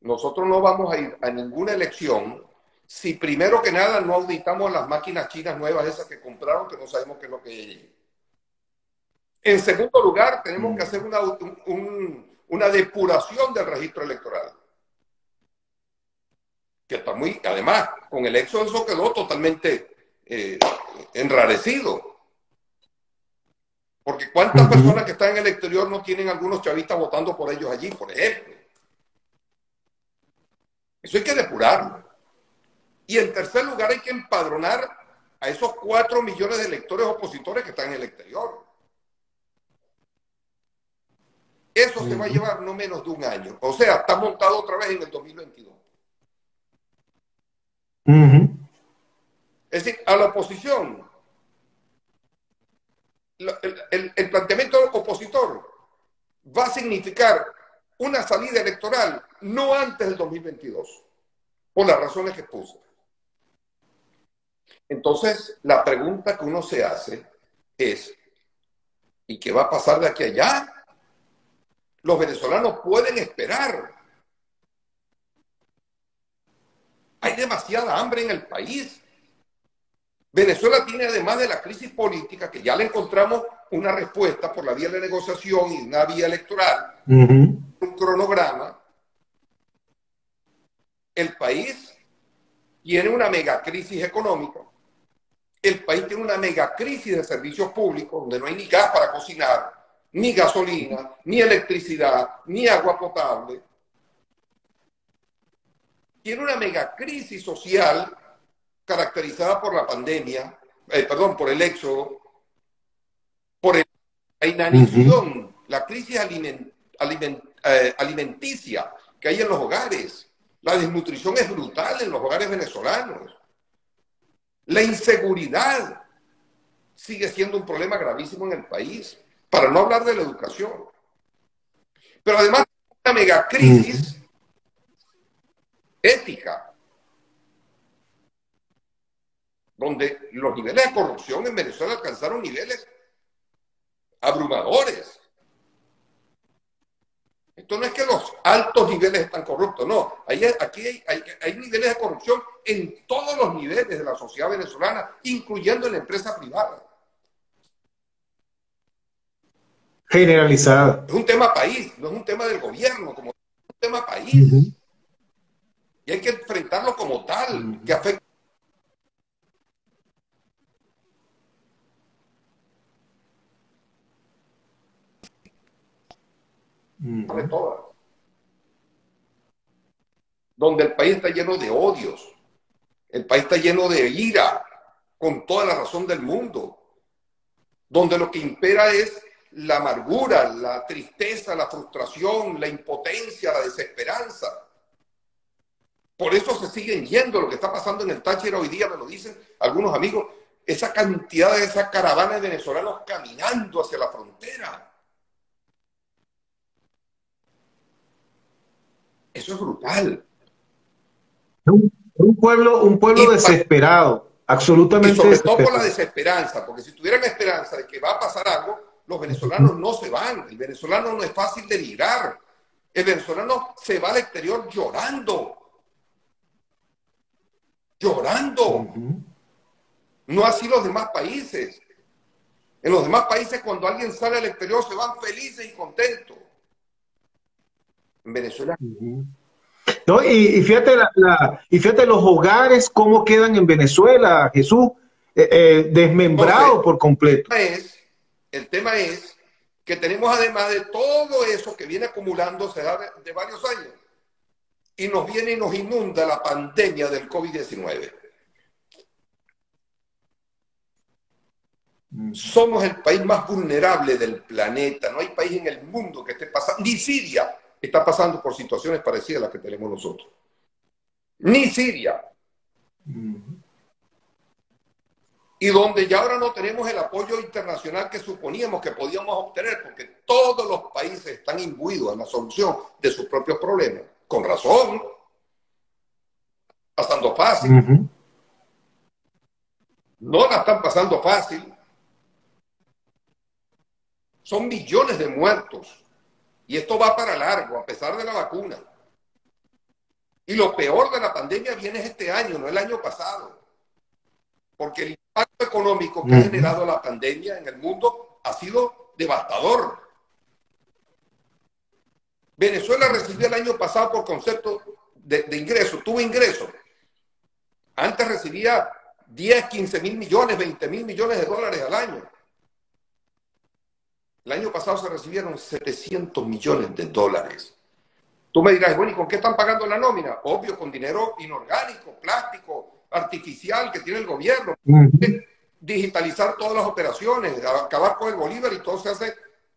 Nosotros no vamos a ir a ninguna elección si primero que nada no auditamos las máquinas chinas nuevas esas que compraron, que no sabemos qué es lo que es. En segundo lugar, tenemos que hacer una depuración del registro electoral. Que está además, con el éxodo eso quedó totalmente enrarecido. Porque ¿cuántas personas que están en el exterior no tienen algunos chavistas votando por ellos allí, por ejemplo? Eso hay que depurarlo. Y en tercer lugar, hay que empadronar a esos 4 millones de electores opositores que están en el exterior. Eso se va a llevar no menos de un año. O sea, está montado otra vez en el 2022. Es decir, a la oposición, el planteamiento opositor va a significar una salida electoral no antes del 2022, por las razones que puse. Entonces, la pregunta que uno se hace es, ¿y qué va a pasar de aquí a allá? Los venezolanos pueden esperar. Hay demasiada hambre en el país. Venezuela tiene, además de la crisis política, que ya le encontramos una respuesta por la vía de negociación y una vía electoral, un cronograma. El país tiene una megacrisis económica. El país tiene una megacrisis de servicios públicos, donde no hay ni gas para cocinar, ni gasolina, ni electricidad, ni agua potable. Tiene una megacrisis social caracterizada por la pandemia, por el éxodo, por la inanición, la crisis alimenticia que hay en los hogares. La desnutrición es brutal en los hogares venezolanos. La inseguridad sigue siendo un problema gravísimo en el país. para no hablar de la educación. Pero además, una megacrisis ética, donde los niveles de corrupción en Venezuela alcanzaron niveles abrumadores. Esto no es que los altos niveles están corruptos, no. Aquí hay niveles de corrupción en todos los niveles de la sociedad venezolana, incluyendo en la empresa privada. Generalizada. Es un tema país, no es un tema del gobierno, como es un tema país. Y hay que enfrentarlo como tal, que afecta de todas. Donde el país está lleno de odios, el país está lleno de ira, con toda la razón del mundo, donde lo que impera es la amargura, la tristeza, la frustración, la impotencia, la desesperanza. Por eso se siguen yendo. Lo que está pasando en el Táchira hoy día, me lo dicen algunos amigos, esa cantidad de esa caravana de venezolanos caminando hacia la frontera. Eso es brutal. Un pueblo desesperado, absolutamente y sobre desesperado. todo por la desesperanza, porque si tuvieran esperanza de que va a pasar algo, los venezolanos no se van. El venezolano no es fácil de migrar. El venezolano se va al exterior llorando. Llorando. No así los demás países. En los demás países, cuando alguien sale al exterior, se van felices y contentos. En Venezuela. ¿No? Y fíjate, y fíjate los hogares, cómo quedan en Venezuela, Jesús, desmembrados por completo. El tema es que tenemos, además de todo eso que viene acumulándose de varios años, y nos viene y nos inunda la pandemia del COVID-19. Somos el país más vulnerable del planeta. No hay país en el mundo que esté pasando, ni Siria está pasando por situaciones parecidas a las que tenemos nosotros. Ni Siria. Y donde ya ahora no tenemos el apoyo internacional que suponíamos que podíamos obtener, porque todos los países están imbuidos en la solución de sus propios problemas. Con razón. Pasando fácil. No la están pasando fácil. Son millones de muertos. Y esto va para largo, a pesar de la vacuna. Y lo peor de la pandemia viene este año, no el año pasado. Porque el impacto económico que ha generado la pandemia en el mundo ha sido devastador. Venezuela recibió el año pasado, por concepto de ingresos, tuvo ingresos. Antes recibía 10, 15 mil millones, 20 mil millones de dólares al año. El año pasado se recibieron 700 millones de dólares. Tú me dirás, bueno, ¿y con qué están pagando la nómina? Obvio, con dinero inorgánico, plástico, artificial que tiene el gobierno. Digitalizar todas las operaciones, acabar con el bolívar, y todo se hace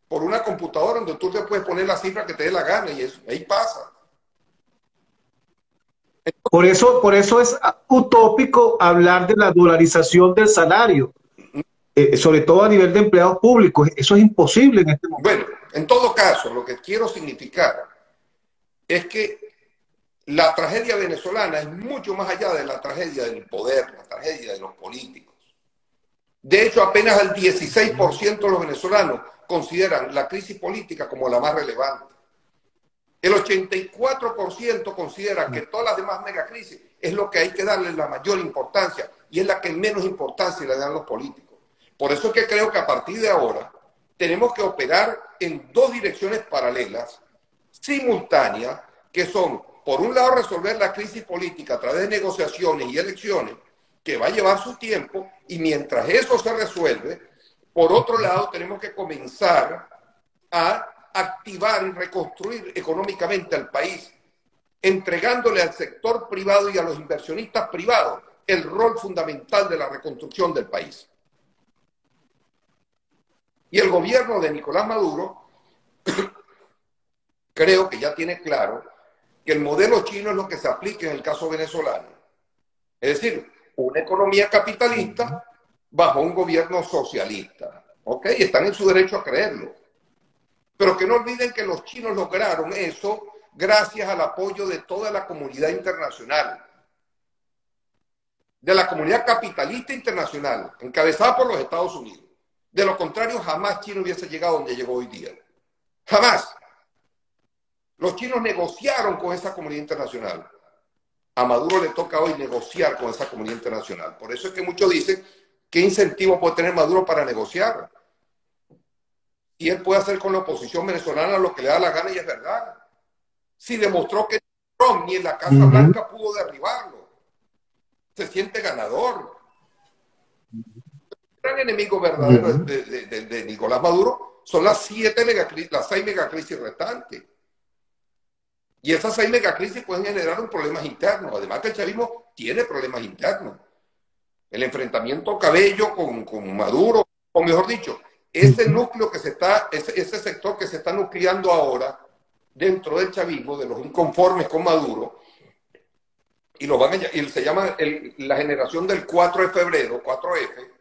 por una computadora donde tú te puedes poner la cifra que te dé la gana, y eso, ahí pasa. Por eso es utópico hablar de la dolarización del salario, sobre todo a nivel de empleados públicos. Eso es imposible en este momento. Bueno, en todo caso, lo que quiero significar es que la tragedia venezolana es mucho más allá de la tragedia del poder, la tragedia de los políticos. De hecho, apenas el 16% de los venezolanos consideran la crisis política como la más relevante. El 84% considera que todas las demás megacrisis es lo que hay que darle la mayor importancia, y es la que menos importancia le dan los políticos. Por eso es que creo que a partir de ahora tenemos que operar en dos direcciones paralelas, simultáneas, que son, por un lado, resolver la crisis política a través de negociaciones y elecciones, que va a llevar su tiempo, y mientras eso se resuelve, por otro lado, tenemos que comenzar a activar y reconstruir económicamente al país, entregándole al sector privado y a los inversionistas privados el rol fundamental de la reconstrucción del país. Y el gobierno de Nicolás Maduro creo que ya tiene claro que el modelo chino es lo que se aplica en el caso venezolano. Es decir, una economía capitalista bajo un gobierno socialista. Ok, están en su derecho a creerlo. Pero que no olviden que los chinos lograron eso gracias al apoyo de toda la comunidad internacional, de la comunidad capitalista internacional, encabezada por los Estados Unidos. De lo contrario, jamás China hubiese llegado donde llegó hoy día. Jamás. Los chinos negociaron con esa comunidad internacional. A Maduro le toca hoy negociar con esa comunidad internacional. Por eso es que muchos dicen, ¿qué incentivo puede tener Maduro para negociar? Y él puede hacer con la oposición venezolana lo que le da la gana y es verdad. Si demostró que Trump ni en la Casa Blanca pudo derribarlo, se siente ganador. El gran enemigo verdadero de Nicolás Maduro son las 6 megacrisis restantes. Y esas 6 megacrisis pueden generar un problemas internos. Además que el chavismo tiene problemas internos. El enfrentamiento Cabello con Maduro, o mejor dicho, ese núcleo que ese sector que se está nucleando ahora dentro del chavismo, de los inconformes con Maduro, y se llama la generación del 4 de febrero, 4F,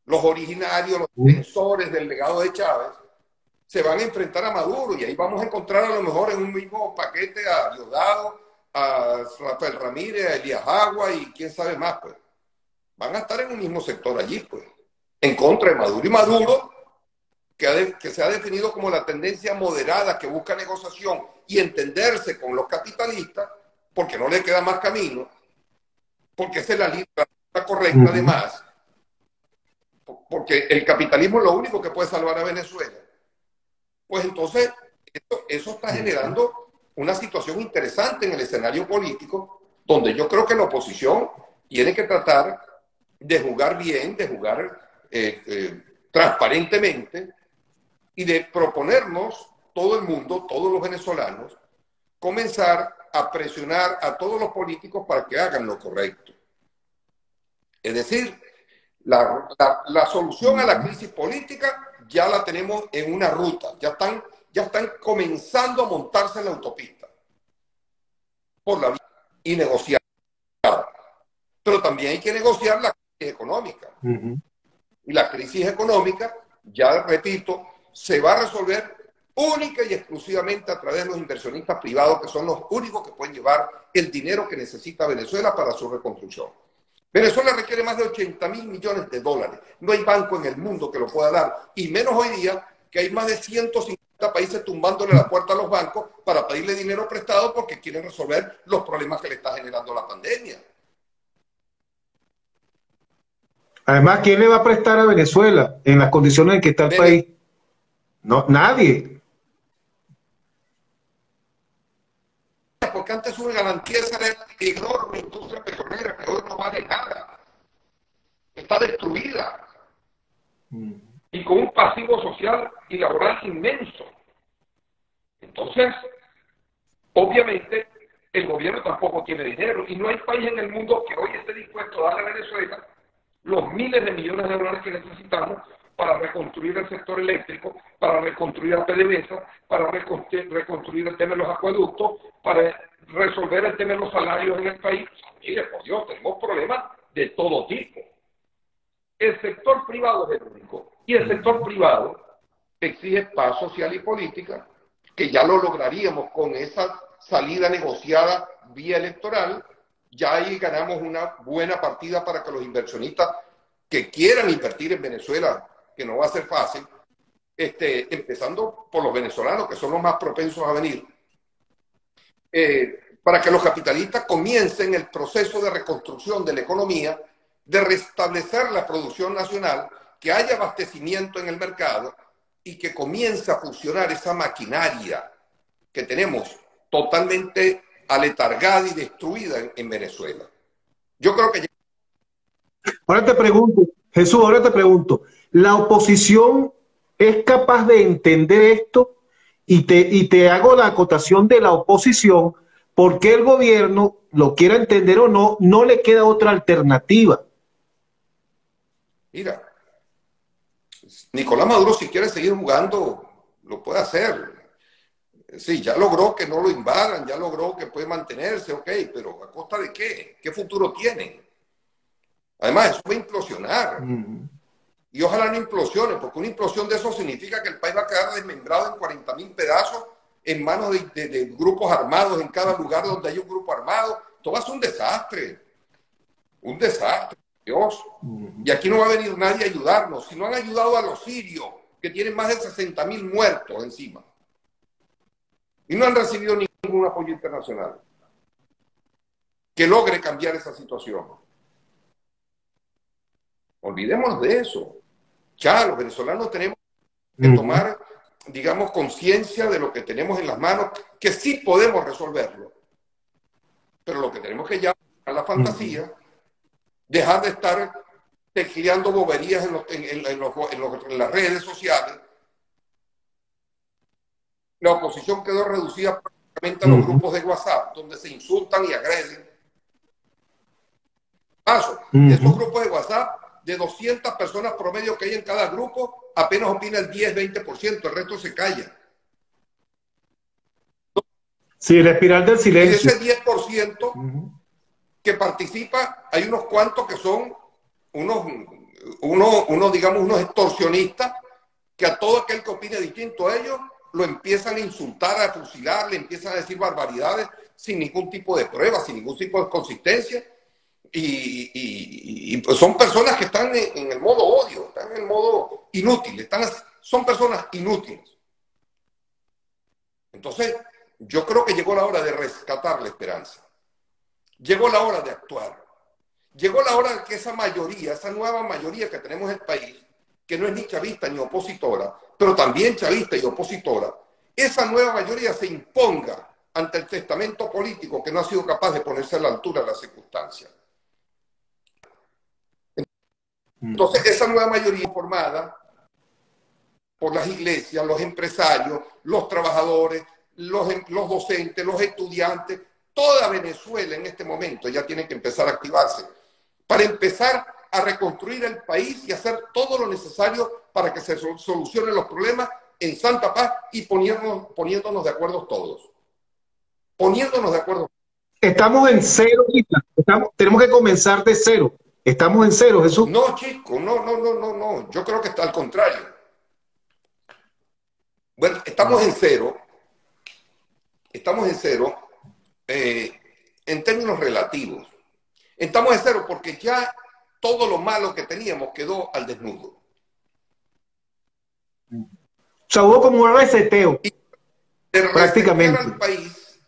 los originarios, los defensores del legado de Chávez, se van a enfrentar a Maduro y ahí vamos a encontrar a lo mejor en un mismo paquete a Diosdado, a Rafael Ramírez, a Elías Agua y quién sabe más, pues. Van a estar en un mismo sector allí, pues, en contra de Maduro. Y Maduro, que se ha definido como la tendencia moderada que busca negociación y entenderse con los capitalistas, porque no le queda más camino, porque esa es la línea correcta además, porque el capitalismo es lo único que puede salvar a Venezuela. Pues entonces, eso está generando una situación interesante en el escenario político, donde yo creo que la oposición tiene que tratar de jugar bien, de jugar transparentemente y de proponernos todo el mundo, todos los venezolanos, comenzar a presionar a todos los políticos para que hagan lo correcto. Es decir, la solución a la crisis política ya la tenemos en una ruta, ya están comenzando a montarse en la autopista por la vía y negociar. Pero también hay que negociar la crisis económica. Y la crisis económica, ya repito, se va a resolver única y exclusivamente a través de los inversionistas privados, que son los únicos que pueden llevar el dinero que necesita Venezuela para su reconstrucción. Venezuela requiere más de 80.000 millones de dólares. No hay banco en el mundo que lo pueda dar. Y menos hoy día, que hay más de 150 países tumbándole la puerta a los bancos para pedirle dinero prestado porque quieren resolver los problemas que le está generando la pandemia. Además, ¿quién le va a prestar a Venezuela en las condiciones en que está el país? No, nadie. Porque antes una garantía era la enorme industria petrolera que hoy no vale nada. Está destruida. Y con un pasivo social y laboral inmenso. Entonces, obviamente, el gobierno tampoco tiene dinero y no hay país en el mundo que hoy esté dispuesto a darle a Venezuela los miles de millones de dólares que necesitamos para reconstruir el sector eléctrico, para reconstruir a PDVSA, para reconstruir el tema de los acueductos, para resolver el tema de los salarios en el país. Mire, por Dios, tenemos problemas de todo tipo. El sector privado es el único. Y el sector privado exige paz social y política, que ya lo lograríamos con esa salida negociada vía electoral. Ya ahí ganamos una buena partida para que los inversionistas que quieran invertir en Venezuela, que no va a ser fácil, empezando por los venezolanos, que son los más propensos a venir, para que los capitalistas comiencen el proceso de reconstrucción de la economía, de restablecer la producción nacional, que haya abastecimiento en el mercado y que comience a funcionar esa maquinaria que tenemos totalmente aletargada y destruida en Venezuela. Yo creo que... Ahora te pregunto, Jesús, ahora te pregunto, ¿la oposición es capaz de entender esto? Y te hago la acotación de la oposición, porque el gobierno, lo quiera entender o no, no le queda otra alternativa. Mira, Nicolás Maduro, si quiere seguir jugando, lo puede hacer. Sí, ya logró que no lo invadan, ya logró que puede mantenerse, ok, pero ¿a costa de qué? ¿Qué futuro tiene? Además, eso va a implosionar. Y ojalá no implosione, porque una implosión de eso significa que el país va a quedar desmembrado en 40.000 pedazos en manos de grupos armados en cada lugar donde hay un grupo armado. Esto va a ser un desastre, Dios. Y aquí no va a venir nadie a ayudarnos. Si no han ayudado a los sirios, que tienen más de 60.000 muertos encima, y no han recibido ningún apoyo internacional que logre cambiar esa situación. Olvidémonos de eso. Ya, los venezolanos tenemos que tomar, digamos, conciencia de lo que tenemos en las manos, que sí podemos resolverlo. Pero lo que tenemos que ya a la fantasía, dejar de estar tecleando boberías en las redes sociales. La oposición quedó reducida prácticamente a los grupos de WhatsApp, donde se insultan y agreden. Paso, de esos grupos de WhatsApp, de 200 personas promedio que hay en cada grupo, apenas opina el 10-20%, el resto se calla. Sí, la espiral del silencio. Y de ese 10% que participa, hay unos cuantos que son digamos, unos extorsionistas, que a todo aquel que opine distinto a ellos, lo empiezan a insultar, a fusilar, le empiezan a decir barbaridades sin ningún tipo de prueba, sin ningún tipo de consistencia. Y pues son personas que están en el modo odio, están en el modo inútil, son personas inútiles. Entonces, yo creo que llegó la hora de rescatar la esperanza. Llegó la hora de actuar. Llegó la hora de que esa mayoría, esa nueva mayoría que tenemos en el país, que no es ni chavista ni opositora, pero también chavista y opositora, esa nueva mayoría se imponga ante el testamento político que no ha sido capaz de ponerse a la altura de las circunstancias. Entonces, esa nueva mayoría formada por las iglesias, los empresarios, los trabajadores, los docentes, los estudiantes, toda Venezuela en este momento ya tiene que empezar a activarse para empezar a reconstruir el país y hacer todo lo necesario para que se solucionen los problemas en santa paz y poniéndonos de acuerdo todos. Poniéndonos de acuerdo. Estamos en cero, tenemos que comenzar de cero. Estamos en cero, Jesús. No, chico, no. Yo creo que está al contrario. Bueno, estamos en cero. Estamos en cero en términos relativos. Estamos en cero porque ya todo lo malo que teníamos quedó al desnudo. O sea, hubo como un reseteo. Prácticamente. Al país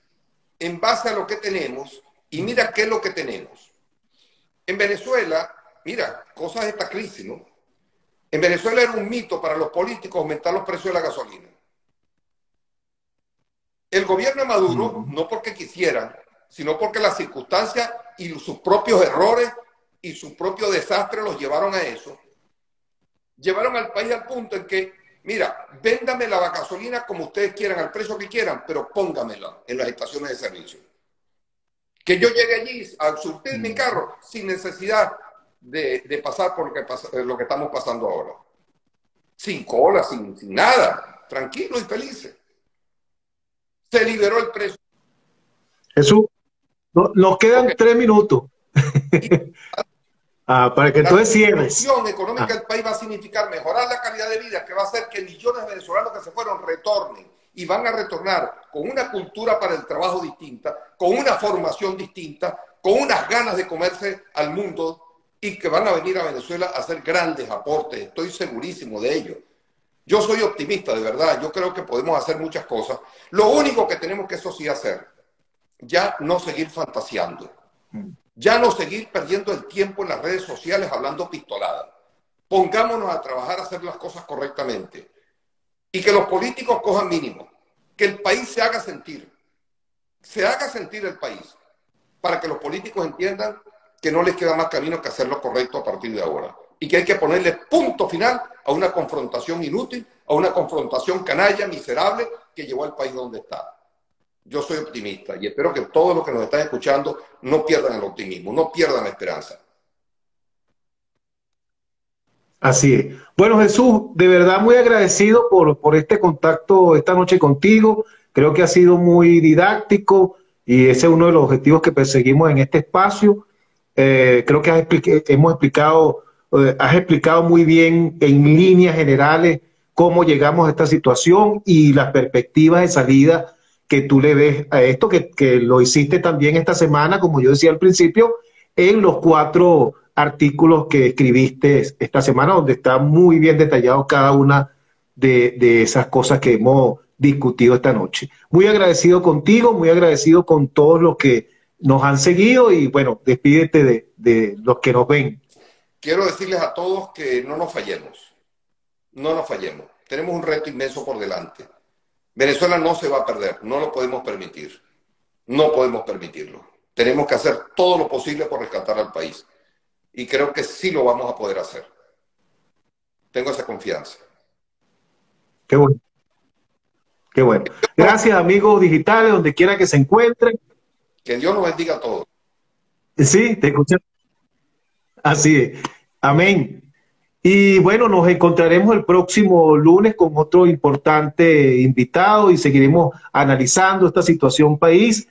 en base a lo que tenemos y mira qué es lo que tenemos. En Venezuela, mira, cosas de esta crisis, ¿no? En Venezuela era un mito para los políticos aumentar los precios de la gasolina. El gobierno de Maduro, no porque quisieran, sino porque las circunstancias y sus propios errores y su propio desastre los llevaron a eso. Llevaron al país al punto en que, mira, véndame la gasolina como ustedes quieran, al precio que quieran, pero póngamela en las estaciones de servicio. Que yo llegue allí a surtir mi carro sin necesidad de pasar por lo que estamos pasando ahora. Sin cola, sin nada, tranquilos y felices. Se liberó el precio. Jesús, nos quedan 3 minutos. Para que tú cierres. La reconstrucción económica del país va a significar mejorar la calidad de vida, que va a hacer que millones de venezolanos que se fueron retornen y van a retornar con una cultura para el trabajo distinta, con una formación distinta, con unas ganas de comerse al mundo y que van a venir a Venezuela a hacer grandes aportes. Estoy segurísimo de ello. Yo soy optimista, de verdad. Yo creo que podemos hacer muchas cosas. Lo único que tenemos que, eso sí, hacer, ya no seguir fantaseando. Ya no seguir perdiendo el tiempo en las redes sociales hablando pistoladas. Pongámonos a trabajar, a hacer las cosas correctamente. Y que los políticos cojan mínimo. Que el país se haga sentir. Se haga sentir el país. Para que los políticos entiendan que no les queda más camino que hacer lo correcto a partir de ahora. Y que hay que ponerle punto final a una confrontación inútil, a una confrontación canalla, miserable, que llevó al país donde está. Yo soy optimista y espero que todos los que nos están escuchando no pierdan el optimismo, no pierdan la esperanza. Así es. Bueno, Jesús, de verdad muy agradecido por este contacto esta noche contigo. Creo que ha sido muy didáctico y ese es uno de los objetivos que perseguimos en este espacio. Creo que hemos explicado has explicado muy bien en líneas generales cómo llegamos a esta situación y las perspectivas de salida que tú le ves a esto, que lo hiciste también esta semana, como yo decía al principio, en los 4 artículos que escribiste esta semana, donde está muy bien detallado cada una de esas cosas que hemos discutido esta noche. Muy agradecido contigo, muy agradecido con todos los que nos han seguido y bueno, despídete de los que nos ven. Quiero decirles a todos que no nos fallemos, no nos fallemos. Tenemos un reto inmenso por delante. Venezuela no se va a perder, no lo podemos permitir, no podemos permitirlo. Tenemos que hacer todo lo posible por rescatar al país y creo que sí lo vamos a poder hacer. Tengo esa confianza. Qué bueno. Qué bueno. Gracias, amigos digitales, donde quiera que se encuentren. Que Dios nos bendiga a todos. Sí, te escucho. Así es. Amén. Y bueno, nos encontraremos el próximo lunes con otro importante invitado y seguiremos analizando esta situación país.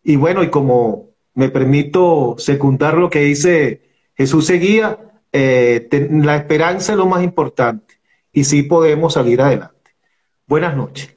Y bueno, y como me permito secundar lo que dice Jesús Seguía, la esperanza es lo más importante y sí podemos salir adelante. Buenas noches.